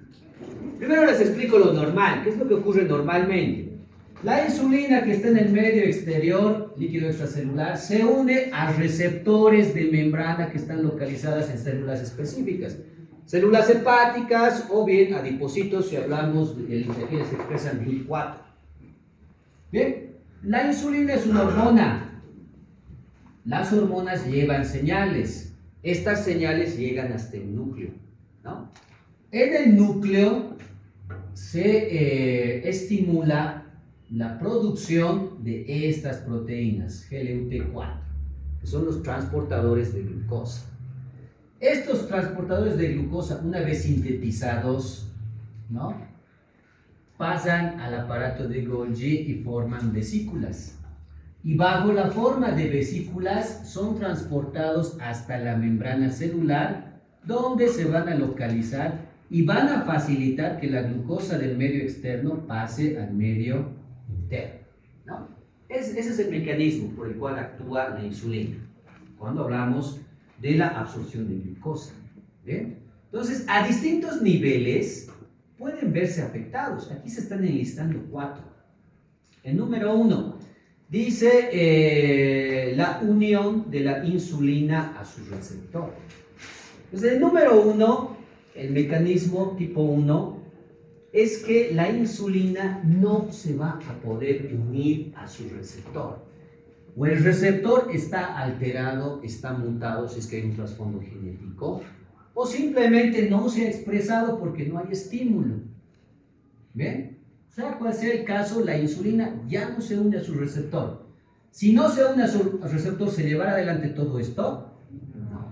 Primero les explico lo normal. ¿Qué es lo que ocurre normalmente? La insulina que está en el medio exterior, líquido extracelular, se une a receptores de membrana que están localizadas en células específicas. Células hepáticas o bien adipocitos, si hablamos de quienes se expresan GLUT4. Bien, la insulina es una hormona. Las hormonas llevan señales. Estas señales llegan hasta el núcleo, ¿no? En el núcleo se estimula la producción de estas proteínas, GLUT4, que son los transportadores de glucosa. Estos transportadores de glucosa, una vez sintetizados, ¿no?, pasan al aparato de Golgi y forman vesículas. Y bajo la forma de vesículas son transportados hasta la membrana celular, donde se van a localizar y van a facilitar que la glucosa del medio externo pase al medio interno, ¿no? Ese es el mecanismo por el cual actúa la insulina cuando hablamos de la absorción de glucosa. ¿Bien? Entonces, a distintos niveles pueden verse afectados. Aquí se están enlistando 4. El número 1, Dice la unión de la insulina a su receptor. Entonces, el número 1, el mecanismo tipo 1, es que la insulina no se va a poder unir a su receptor. O el receptor está alterado, está mutado si es que hay un trasfondo genético, o simplemente no se ha expresado porque no hay estímulo. ¿Bien? Sea cual sea el caso, la insulina ya no se une a su receptor. Si no se une a su receptor, ¿se llevará adelante todo esto? No,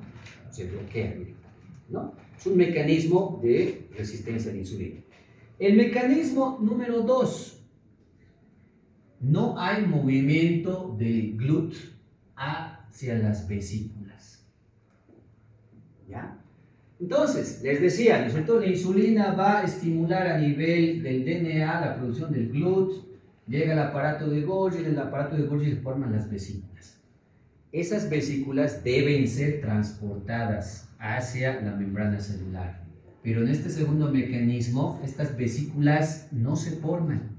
se bloquea directamente, ¿no? Es un mecanismo de resistencia a la insulina. El mecanismo número 2, no hay movimiento del GLUT hacia las vesículas. ¿Ya? Entonces, les decía, ¿no es cierto? La insulina va a estimular a nivel del DNA la producción del GLUT, llega al aparato de Golgi, en el aparato de Golgi se forman las vesículas. Esas vesículas deben ser transportadas hacia la membrana celular. Pero en este segundo mecanismo, estas vesículas no se forman.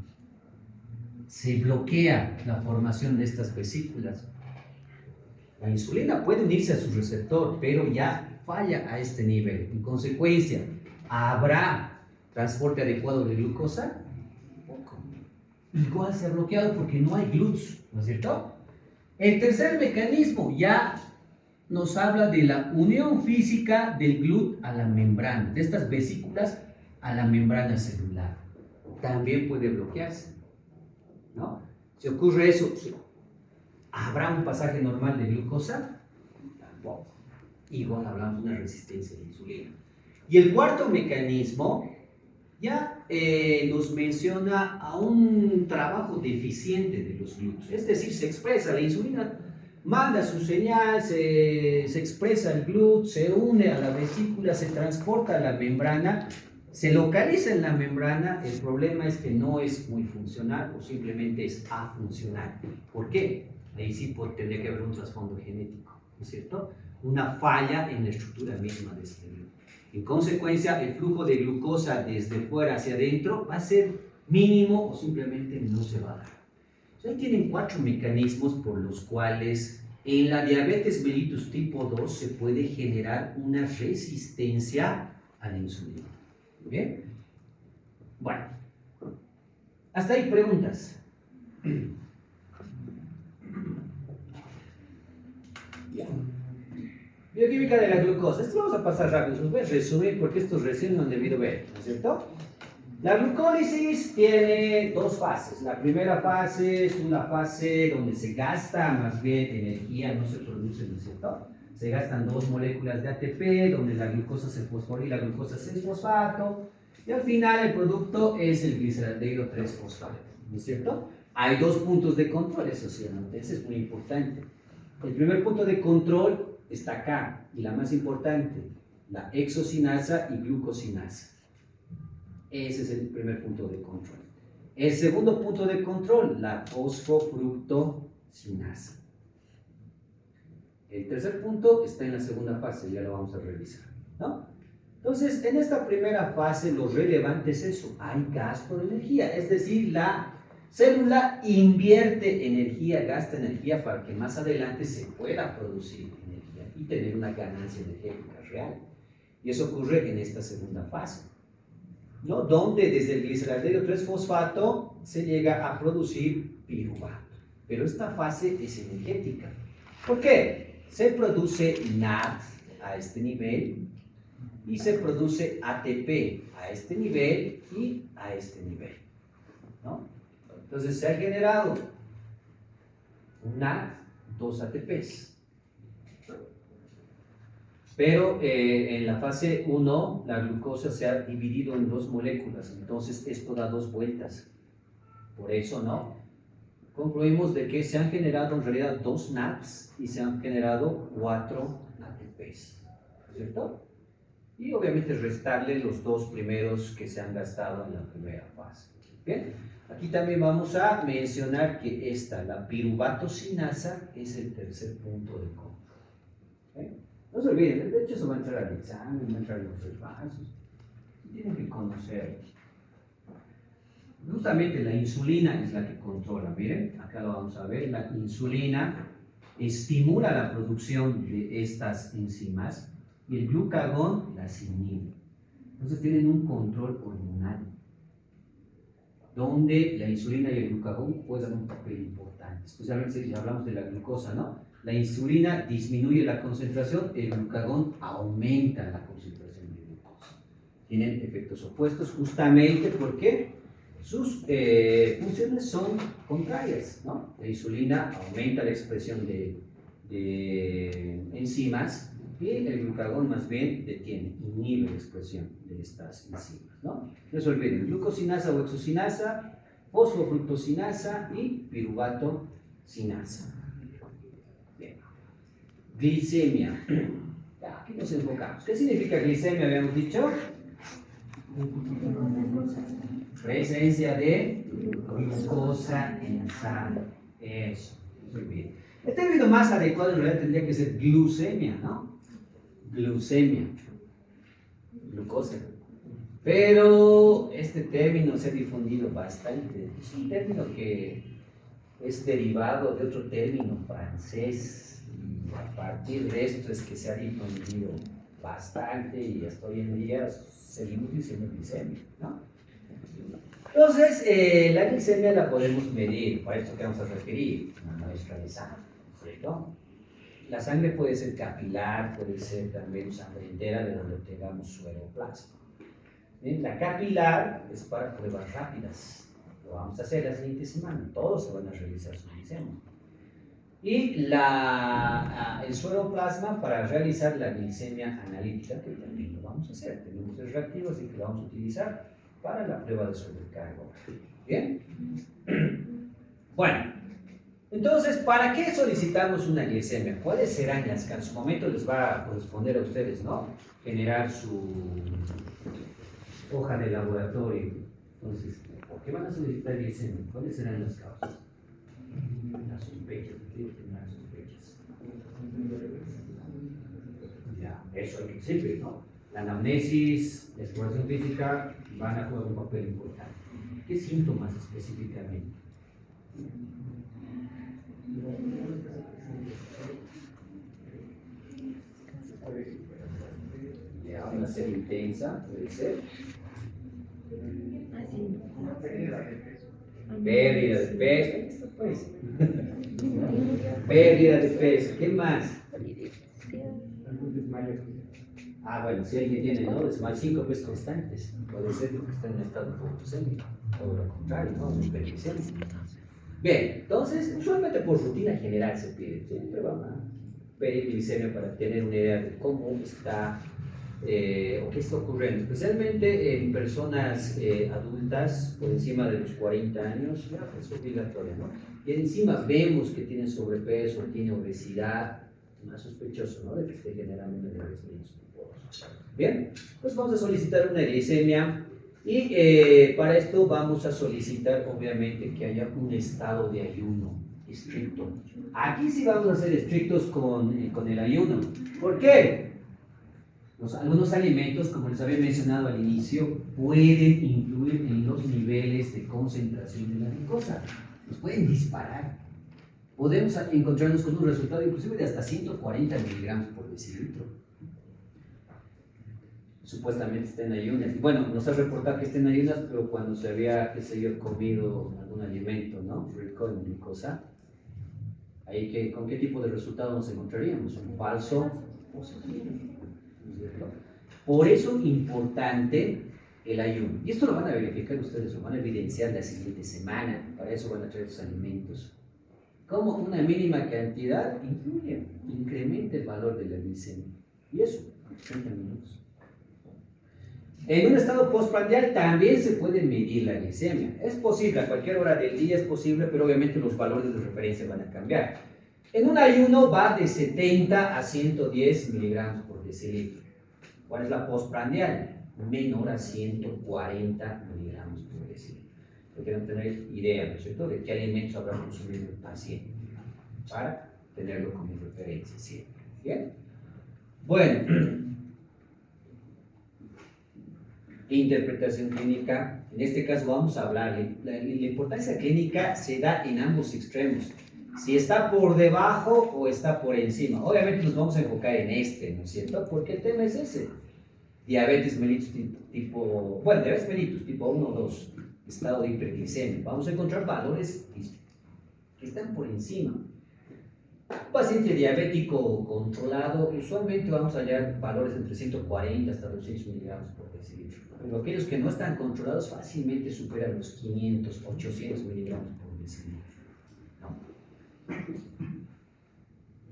Se bloquea la formación de estas vesículas. La insulina puede unirse a su receptor, pero ya falla a este nivel. En consecuencia, ¿habrá transporte adecuado de glucosa? Poco. Igual se ha bloqueado porque no hay GLUTs, ¿no es cierto? El tercer mecanismo ya nos habla de la unión física del GLUT a la membrana, de estas vesículas a la membrana celular. También puede bloquearse, ¿no? Si ocurre eso, ¿habrá un pasaje normal de glucosa? Tampoco. Igual hablamos de una resistencia a la insulina. Y el cuarto mecanismo ya nos menciona a un trabajo deficiente de los GLUTs. Es decir, se expresa la insulina, manda su señal, se expresa el GLUT, se une a la vesícula, se transporta a la membrana, se localiza en la membrana. El problema es que no es muy funcional o simplemente es afuncional. ¿Por qué? Ahí sí tendría que haber un trasfondo genético, ¿no es cierto? Una falla en la estructura misma de este GLUT. En consecuencia, el flujo de glucosa desde fuera hacia adentro va a ser mínimo o simplemente no se va a dar. Ahí tienen 4 mecanismos por los cuales en la diabetes mellitus tipo 2 se puede generar una resistencia a la insulina. ¿Bien? Bueno, hasta ahí preguntas. Bioquímica de la glucosa. Esto vamos a pasar rápido, los voy a resumir porque estos recién no han debido ver, ¿no es cierto? La glucólisis tiene 2 fases. La primera fase es una fase donde se gasta más bien energía, no se produce, ¿no es cierto? Se gastan 2 moléculas de ATP, donde la glucosa se fosforila, la glucosa 6-fosfato, y al final el producto es el gliceraldehído 3-fosfato, ¿no es cierto? Hay 2 puntos de control, eso sí, ¿no? Ese es muy importante. El primer punto de control está acá, y la más importante, la hexocinasa y glucosinasa. Ese es el primer punto de control. El segundo punto de control, la fosfofructosinasa. El tercer punto está en la segunda fase, ya lo vamos a revisar, ¿no? Entonces, en esta primera fase, lo relevante es eso, hay gasto de energía, es decir, la célula invierte energía, gasta energía para que más adelante se pueda producir energía y tener una ganancia energética real. Y eso ocurre en esta segunda fase, ¿no? Donde desde el gliceraldehído 3-fosfato se llega a producir piruvato. Pero esta fase es energética. ¿Por qué? Se produce NAD a este nivel y se produce ATP a este nivel y a este nivel, ¿no? Entonces se ha generado un NAD, 2 ATPs. Pero en la fase 1 la glucosa se ha dividido en 2 moléculas, entonces esto da 2 vueltas. Por eso, ¿no? Concluimos de que se han generado en realidad 2 NADs y se han generado 4 ATPs, ¿cierto? Y obviamente restarle los 2 primeros que se han gastado en la primera fase. ¿Bien? Aquí también vamos a mencionar que esta, la piruvatosinasa, es el tercer punto de control. ¿Bien? No se olviden, de hecho eso va a entrar al examen, va a entrar en los repasos. Tienen que conocer. Justamente la insulina es la que controla, miren, acá lo vamos a ver, la insulina estimula la producción de estas enzimas y el glucagón las inhibe. Entonces tienen un control hormonal, donde la insulina y el glucagón juegan un papel importante, especialmente si hablamos de la glucosa, ¿no? La insulina disminuye la concentración, el glucagón aumenta la concentración de glucosa. Tienen efectos opuestos justamente porque sus funciones son contrarias, ¿no? La insulina aumenta la expresión de enzimas y el glucagón más bien detiene, inhibe la expresión de estas enzimas, ¿no? No se olviden, glucosinasa o hexosinasa, fosfofructosinasa y piruvato-sinasa. Bien. Glicemia. Ya, aquí nos enfocamos. ¿Qué significa glicemia? Habíamos dicho. Presencia de glucosa en sangre. Eso, muy bien. El término más adecuado en realidad tendría que ser glucemia, ¿no? Glucemia. Glucosa. Pero este término se ha difundido bastante. Es un término que es derivado de otro término francés. Y a partir de esto es que se ha difundido bastante y hasta hoy en día seguimos diciendo glicemia, ¿no? Entonces, la glicemia la podemos medir, para esto que vamos a referir, una muestra de sangre, ¿cierto? La sangre puede ser capilar, puede ser también sangre entera de donde obtengamos sueroplasma. ¿Bien? La capilar es para pruebas rápidas, lo vamos a hacer la siguiente semana, todos se van a realizar su glicemia. Y el sueroplasma para realizar la glicemia analítica, que también lo vamos a hacer, tenemos tres reactivos y que lo vamos a utilizar para la prueba de sobrecarga. ¿Bien? Bueno, entonces, ¿para qué solicitamos una glicemia? ¿Cuáles serán las que en su momento les va a corresponder a ustedes, ¿no? Generar su hoja de laboratorio. Entonces, ¿por qué van a solicitar glicemia? ¿Cuáles serán las causas? Las sospechas, las sospechas. Ya, eso al principio, ¿no? La anamnesis, la exploración física van a jugar un papel importante. ¿Qué síntomas específicamente? Ya, una sed intensa, puede ser. Pérdida de peso, pues. Pérdida de peso, ¿qué más? Ah, bueno, si alguien tiene, ¿no? Desmayos síncopes constantes, puede ser porque está en un estado hipoglucémico, o lo contrario, ¿no? Es hiperglicémico. Bien, entonces, usualmente por rutina general se pide, siempre van a pedir glicemia para tener una idea de cómo está o qué está ocurriendo, especialmente en personas adultas por encima de los 40 años, ya es obligatorio, ¿no? Y encima vemos que tienen sobrepeso, tiene obesidad, más sospechoso, ¿no? De que esté generando una diabetes mellitus. Bien, pues vamos a solicitar una glicemia y para esto vamos a solicitar obviamente que haya un estado de ayuno estricto. Aquí sí vamos a ser estrictos con el ayuno. ¿Por qué? Algunos alimentos, como les había mencionado al inicio, pueden influir en los niveles de concentración de la glucosa. Nos pueden disparar. Podemos encontrarnos con un resultado inclusive de hasta 140 miligramos por decilitro. Supuestamente está en ayunas. Bueno, nos ha reportado que está en ayunas, pero cuando se había, qué sé yo, comido algún alimento, ¿no? Rico en glucosa, ahí ¿con qué tipo de resultado nos encontraríamos? Un falso positivo. Por eso importante el ayuno. Y esto lo van a verificar ustedes, lo van a evidenciar la siguiente semana. Para eso van a traer sus alimentos. Como una mínima cantidad influye, incrementa el valor de la glicemia. Y eso, 30 minutos. En un estado postprandial también se puede medir la glicemia. Es posible, a cualquier hora del día es posible, pero obviamente los valores de referencia van a cambiar. En un ayuno va de 70 a 110 miligramos por decilitro. ¿Cuál es la postprandial? Menor a 140 miligramos por decilitro. Quiero tener idea, ¿no es cierto?, de qué alimentos habrá consumido el paciente para tenerlo como referencia siempre. ¿Bien? Bueno, interpretación clínica. En este caso vamos a hablar, la importancia clínica se da en ambos extremos. Si está por debajo o está por encima. Obviamente nos vamos a enfocar en este, ¿no es cierto? Porque el tema es ese. Diabetes mellitus diabetes mellitus tipo 1 o 2, estado de hiperglicemia. Vamos a encontrar valores que están por encima. Un paciente diabético controlado, usualmente vamos a hallar valores entre 140 hasta 200 miligramos por decilitro. Pero aquellos que no están controlados fácilmente superan los 500, 800 miligramos por decilitro.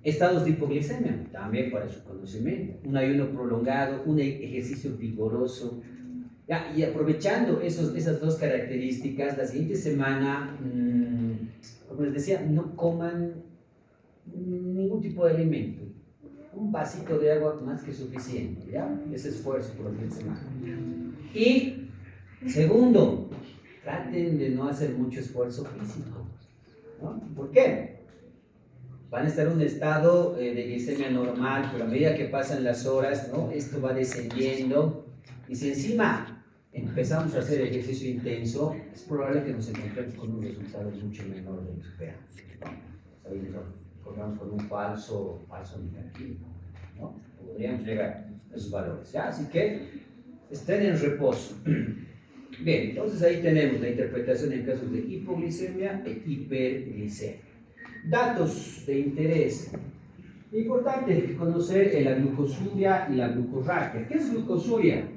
Estados de hipoglicemia, también para su conocimiento, un ayuno prolongado, un ejercicio vigoroso. Ya, y aprovechando esas dos características, la siguiente semana, como les decía, no coman ningún tipo de alimento. Un vasito de agua más que suficiente, ¿ya? Ese esfuerzo por la siguiente semana. Y segundo, traten de no hacer mucho esfuerzo físico, ¿no? ¿Por qué? Van a estar en un estado de glicemia normal, pero a medida que pasan las horas, ¿no? Esto va descendiendo. Y si encima empezamos a hacer ejercicio intenso, es probable que nos encontremos con un resultado mucho menor de lo que esperamos. Ahí nos encontramos con un falso negativo, ¿no? Podríamos llegar a esos valores, ¿ya? Así que estén en reposo. Bien, entonces ahí tenemos la interpretación en casos de hipoglicemia e hiperglicemia. Datos de interés. Importante conocer la glucosuria y la glucorraquia. ¿Qué es glucosuria?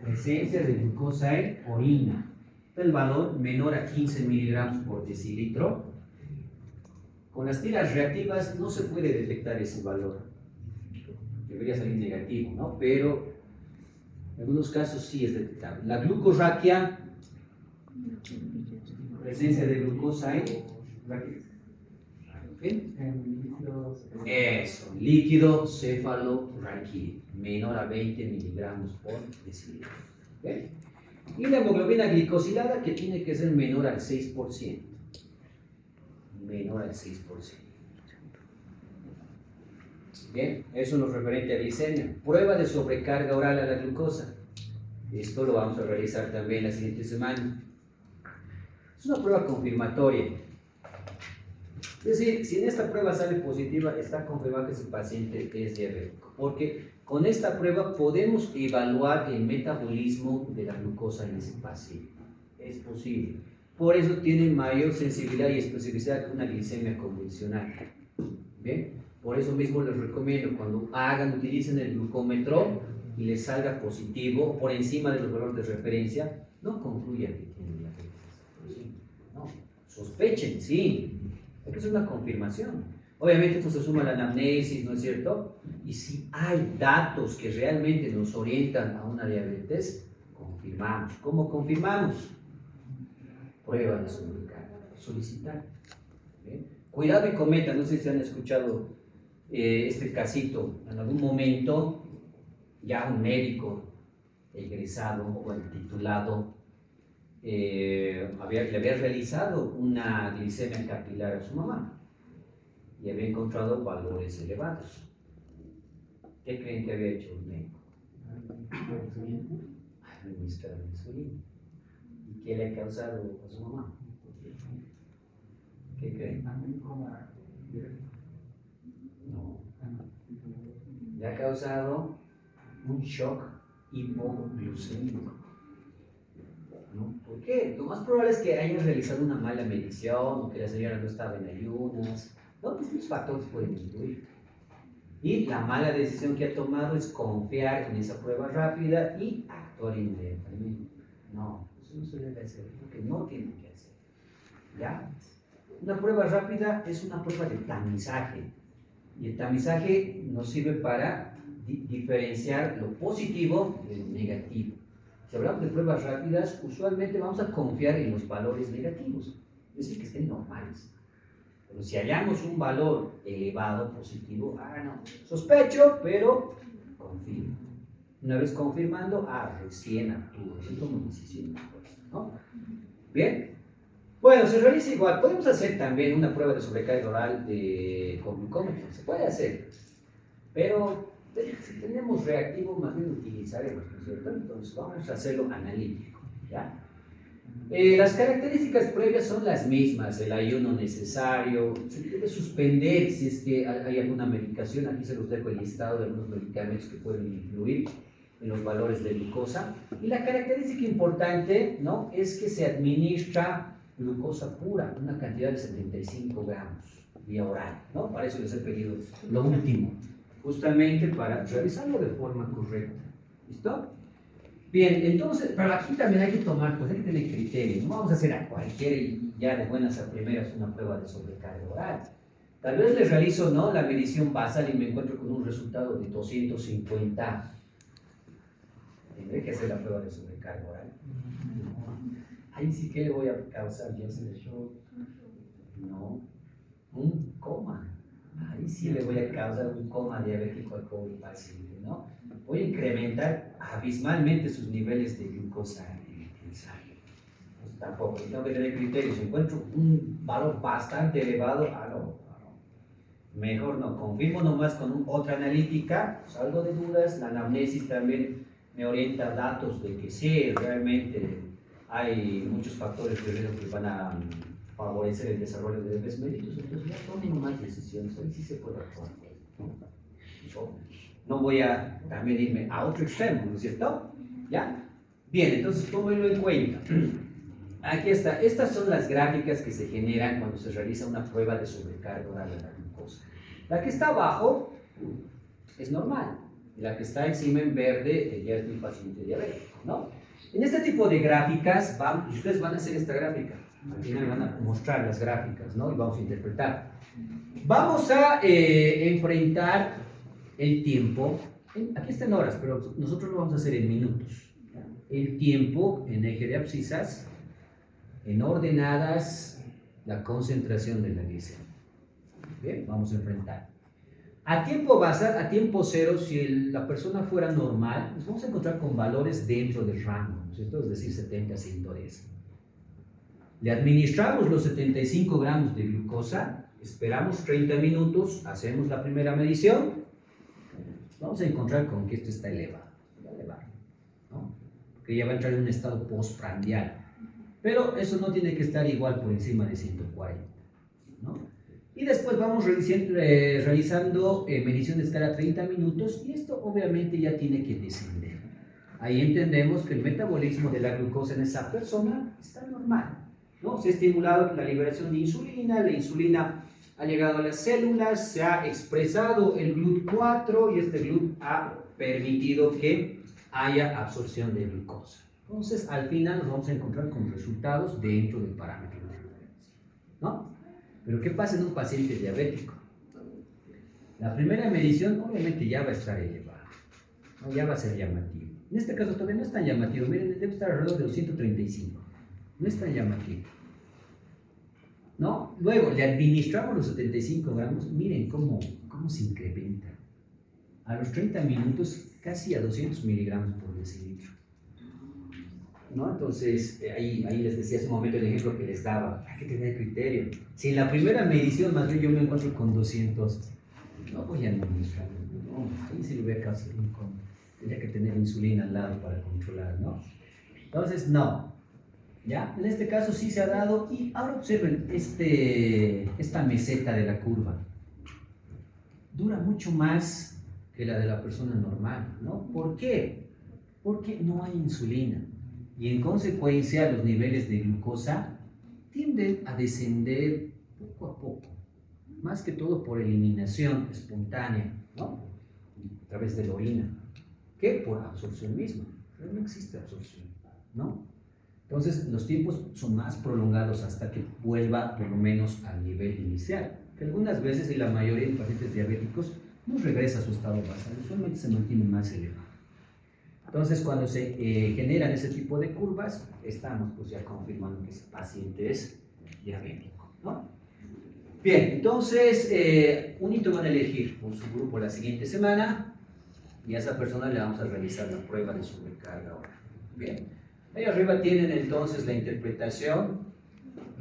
Presencia de glucosa en orina. El valor menor a 15 miligramos por decilitro. Con las tiras reactivas no se puede detectar ese valor. Debería salir negativo, ¿no? Pero en algunos casos sí es detectable. La glucorraquia, presencia de glucosa en eso, líquido cefalorraquídeo, menor a 20 miligramos por decilitro. ¿Okay? Y la hemoglobina glicosilada, que tiene que ser menor al 6%. Menor al 6%. Bien, eso es lo referente a glicemia. Prueba de sobrecarga oral a la glucosa. Esto lo vamos a realizar también la siguiente semana. Es una prueba confirmatoria. Es decir, si en esta prueba sale positiva, está confirmado que ese paciente es diabético. Porque con esta prueba podemos evaluar el metabolismo de la glucosa en ese paciente. Es posible. Por eso tiene mayor sensibilidad y especificidad que una glicemia convencional. ¿Bien? Por eso mismo les recomiendo, cuando utilicen el glucómetro y les salga positivo, por encima de los valores de referencia, no concluyan que tienen diabetes. No, sospechen, sí. Hay que hacer una confirmación. Obviamente esto se suma a la anamnesis, ¿no es cierto? Y si hay datos que realmente nos orientan a una diabetes, confirmamos. ¿Cómo confirmamos? Prueba de sobrecarga. Solicitar. ¿Bien? Cuidado y cometa, no sé si han escuchado este casito. En algún momento, ya un médico egresado o titulado le había realizado una glicemia capilar a su mamá y había encontrado valores elevados. ¿Qué creen que había hecho el médico? Administrar insulina. ¿Y qué le ha causado a su mamá? ¿Qué creen? No. Le ha causado un shock hipoglucémico. ¿No? ¿Por qué? Lo más probable es que hayan realizado una mala medición o que la señora no estaba en ayunas. No, pues estos factores pueden influir. Y la mala decisión que ha tomado es confiar en esa prueba rápida y actuar inmediatamente. No, eso no se debe hacer, es lo que no tienen que hacer. ¿Ya? Una prueba rápida es una prueba de tamizaje. Y el tamizaje nos sirve para diferenciar lo positivo de lo negativo. Si hablamos de pruebas rápidas, usualmente vamos a confiar en los valores negativos, es decir, que estén normales. Pero si hallamos un valor elevado, positivo, no, sospecho, pero confío. Una vez confirmando, recién actúo, es como decisión, ¿no? Bien. Bueno, se realiza igual. Podemos hacer también una prueba de sobrecarga oral con glucómetro, se puede hacer, pero Si tenemos reactivo, más bien utilizaremos, ¿no es cierto? Entonces vamos a hacerlo analítico, ¿ya? Las características previas son las mismas, el ayuno necesario, se debe suspender si es que hay alguna medicación, aquí se los dejo el listado de algunos medicamentos que pueden influir en los valores de glucosa, y la característica importante, ¿no?, es que se administra glucosa pura, una cantidad de 75 gramos vía oral, ¿no? Para eso les he pedido lo último, justamente para realizarlo de forma correcta, ¿listo? Bien, entonces, pero aquí también hay que tomar, pues hay que tener criterio. No vamos a hacer a cualquiera y ya de buenas a primeras una prueba de sobrecarga oral. Tal vez les realizo, ¿no?, la medición basal y me encuentro con un resultado de 250. Tendré que hacer la prueba de sobrecarga oral. Ahí sí que le voy a causar yo no, un coma. Ahí sí le voy a causar un coma diabético al pobre paciente, ¿no? Voy a incrementar abismalmente sus niveles de glucosa en sangre. Pues tampoco, tengo que tener criterios. Si encuentro un valor bastante elevado, no. Mejor no, confirmo nomás con otra analítica, salgo de dudas, la anamnesis también me orienta datos de que sí, realmente hay muchos factores de riesgo que van a favorecer el desarrollo de bebés médicos, entonces ya tomen más decisiones, ahí sí se puede actuar. No voy a también irme a otro extremo, ¿no es cierto? ¿Ya? Bien, entonces tómenlo en cuenta. Aquí está, estas son las gráficas que se generan cuando se realiza una prueba de sobrecarga oral de la glucosa. La que está abajo es normal, y la que está encima en verde ya es mi paciente diabético, ¿no? En este tipo de gráficas, ustedes van a hacer esta gráfica, al final van a mostrar las gráficas, ¿no? Y vamos a interpretar. Vamos a enfrentar el tiempo, aquí está en horas, pero nosotros lo vamos a hacer en minutos. El tiempo en eje de abscisas, en ordenadas, la concentración de la glicemia. Bien, vamos a enfrentar. A tiempo basal, a tiempo cero, si la persona fuera normal, nos vamos a encontrar con valores dentro del rango, ¿no es cierto? Es decir, 70 a 110. Le administramos los 75 gramos de glucosa, esperamos 30 minutos, hacemos la primera medición, vamos a encontrar con que esto está elevado, ¿no? Porque ya va a entrar en un estado postprandial. Pero eso no tiene que estar igual por encima de 140, ¿no? Y después vamos realizando mediciones cada 30 minutos y esto obviamente ya tiene que descender. Ahí entendemos que el metabolismo de la glucosa en esa persona está normal, ¿no? Se ha estimulado la liberación de insulina, la insulina ha llegado a las células, se ha expresado el GLUT4 y este GLUT ha permitido que haya absorción de glucosa. Entonces, al final nos vamos a encontrar con resultados dentro del parámetro de referencia, ¿no? Pero ¿qué pasa en un paciente diabético? La primera medición obviamente ya va a estar elevada, ¿no? Ya va a ser llamativo. En este caso todavía no es tan llamativo, miren, debe estar alrededor de los 135. No es tan llamativo, ¿no? Luego le administramos los 75 gramos, miren cómo se incrementa. A los 30 minutos casi a 200 miligramos por decilitro, ¿no? Entonces, ahí les decía hace un momento el ejemplo que les daba, hay que tener criterio. Si en la primera medición más bien yo me encuentro con 200, no voy a administrar, no, ahí sí le voy a causar un coma. Tendría que tener insulina al lado para controlar, ¿no? Entonces, no. ¿Ya? En este caso sí se ha dado y ahora observen esta meseta de la curva. Dura mucho más que la de la persona normal, ¿no? ¿Por qué? Porque no hay insulina. Y en consecuencia los niveles de glucosa tienden a descender poco a poco, más que todo por eliminación espontánea, ¿no? A través de la orina, que por absorción misma, pero no existe absorción, ¿no? Entonces los tiempos son más prolongados hasta que vuelva por lo menos al nivel inicial, que algunas veces y la mayoría de pacientes diabéticos no regresa a su estado basal, usualmente se mantiene más elevado. Entonces, cuando se generan ese tipo de curvas, estamos pues ya confirmando que ese paciente es diabético, ¿no? Bien, entonces, un hito van a elegir un subgrupo la siguiente semana y a esa persona le vamos a realizar la prueba de sobrecarga oral. Bien, ahí arriba tienen entonces la interpretación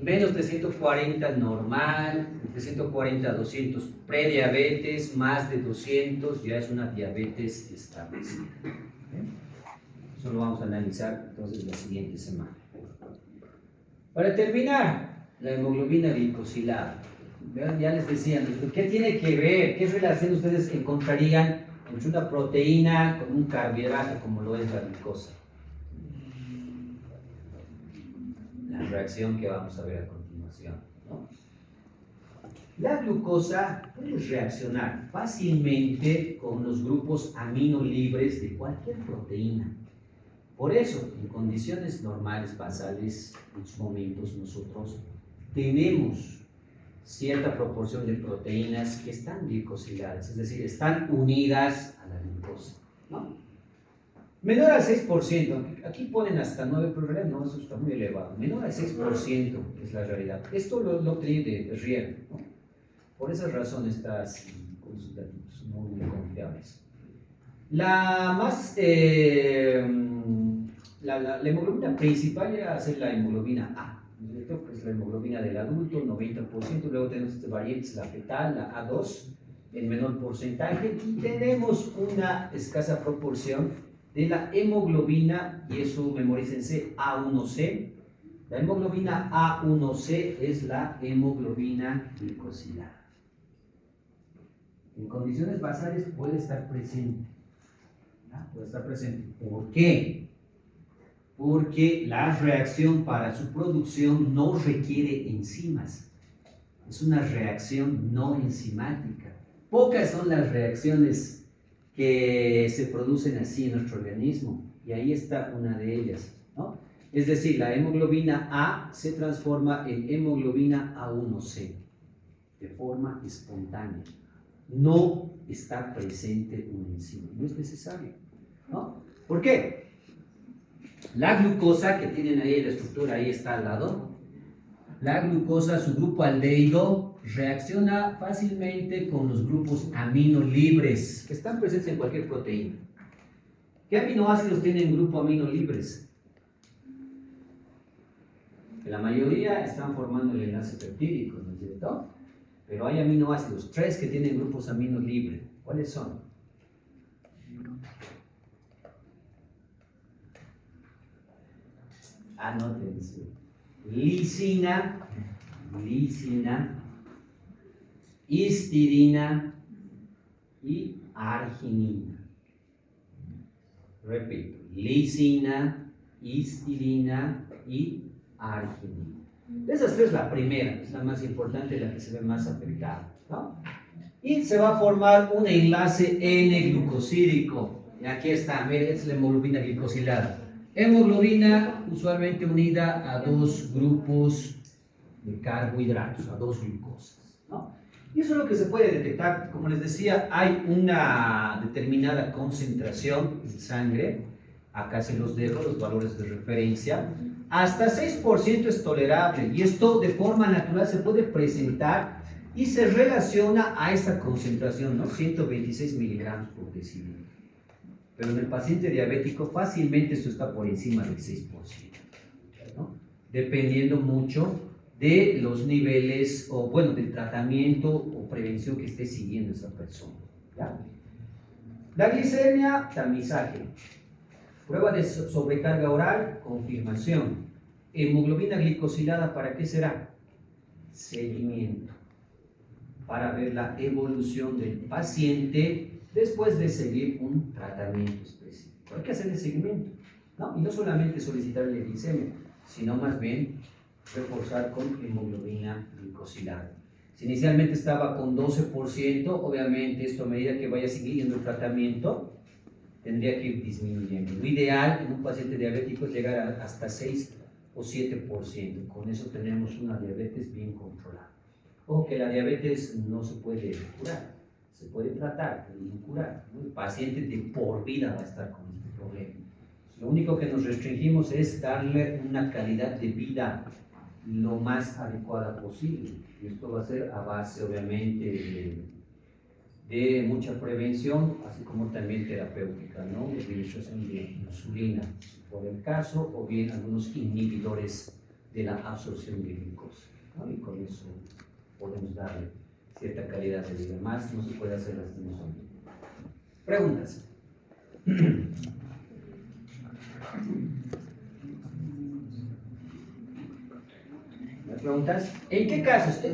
Menos de 140 normal, de 140 a 200 prediabetes, más de 200 ya es una diabetes establecida. Eso lo vamos a analizar entonces la siguiente semana. Para terminar, la hemoglobina glicosilada. Ya les decía, ¿qué tiene que ver? ¿Qué relación ustedes encontrarían entre una proteína con un carbohidrato como lo es la glucosa? La reacción que vamos a ver a continuación, ¿no? La glucosa puede reaccionar fácilmente con los grupos aminolibres de cualquier proteína. Por eso, en condiciones normales, basales, en sus momentos, nosotros tenemos cierta proporción de proteínas que están glicosiladas, es decir, están unidas a la glucosa, ¿no? Menor al 6%, aquí ponen hasta 9%, pero en realidad no, eso está muy elevado. Menor al 6% es la realidad. Esto lo obtuve de Riel, ¿no? Por esa razón está así, con sus datos muy confiables. La más, la hemoglobina principal era hacer la hemoglobina A, ¿cierto? Que es la hemoglobina del adulto, 90%, luego tenemos estas variantes, la fetal, la A2, en menor porcentaje, y tenemos una escasa proporción de la hemoglobina, y eso memorícense, A1C. La hemoglobina A1C es la hemoglobina glicosilada. En condiciones basales puede estar presente. ¿No? Puede estar presente. ¿Por qué? Porque la reacción para su producción no requiere enzimas. Es una reacción no enzimática. Pocas son las reacciones que se producen así en nuestro organismo, y ahí está una de ellas, ¿no? Es decir, la hemoglobina A se transforma en hemoglobina A1C de forma espontánea. No está presente una enzima, no es necesario, ¿no? ¿Por qué? La glucosa que tienen ahí, la estructura ahí está al lado, la glucosa, su grupo aldehído, reacciona fácilmente con los grupos aminolibres que están presentes en cualquier proteína. ¿Qué aminoácidos tienen grupo aminolibres? La mayoría están formando el enlace peptídico, ¿no es cierto? Pero hay aminoácidos, 3 que tienen grupos aminolibres. ¿Cuáles son? Anótense. Lisina, histidina y arginina. Repito, lisina, histidina y arginina. De esas tres, la primera es la más importante, la que se ve más afectada, ¿no? Y se va a formar un enlace N-glucosídico. Y aquí está, miren, es la hemoglobina glicosilada. Hemoglobina usualmente unida a dos grupos de carbohidratos, a dos glucosas, ¿no? Y eso es lo que se puede detectar. Como les decía, hay una determinada concentración en sangre. Acá se los dejo, los valores de referencia. Hasta 6% es tolerable, y esto de forma natural se puede presentar y se relaciona a esta concentración, ¿no? 126 miligramos por decilitro. Pero en el paciente diabético fácilmente esto está por encima del 6%, ¿no? Dependiendo mucho de los niveles, o bueno, del tratamiento o prevención que esté siguiendo esa persona, ¿ya? La glicemia, tamizaje. Prueba de sobrecarga oral, confirmación. Hemoglobina glicosilada, ¿para qué será? Seguimiento. Para ver la evolución del paciente después de seguir un tratamiento específico. Hay que hacer el seguimiento, ¿no? Y no solamente solicitarle glicemia, sino más bien reforzar con hemoglobina glicosilada. Si inicialmente estaba con 12%, obviamente esto a medida que vaya siguiendo el tratamiento tendría que ir disminuyendo. Lo ideal en un paciente diabético es llegar hasta 6 o 7%. Con eso tenemos una diabetes bien controlada. O que la diabetes no se puede curar, se puede tratar, pero no curar, ¿no? El paciente de por vida va a estar con este problema. Lo único que nos restringimos es darle una calidad de vida lo más adecuada posible. Y esto va a ser a base, obviamente, de mucha prevención, así como también terapéutica, ¿no? Administración de insulina, por el caso, o bien algunos inhibidores de la absorción de glucosa, ¿no? Y con eso podemos darle cierta calidad de vida. Más no se puede hacer lastimosamente. Preguntas. ¿Las preguntas? ¿En qué casos?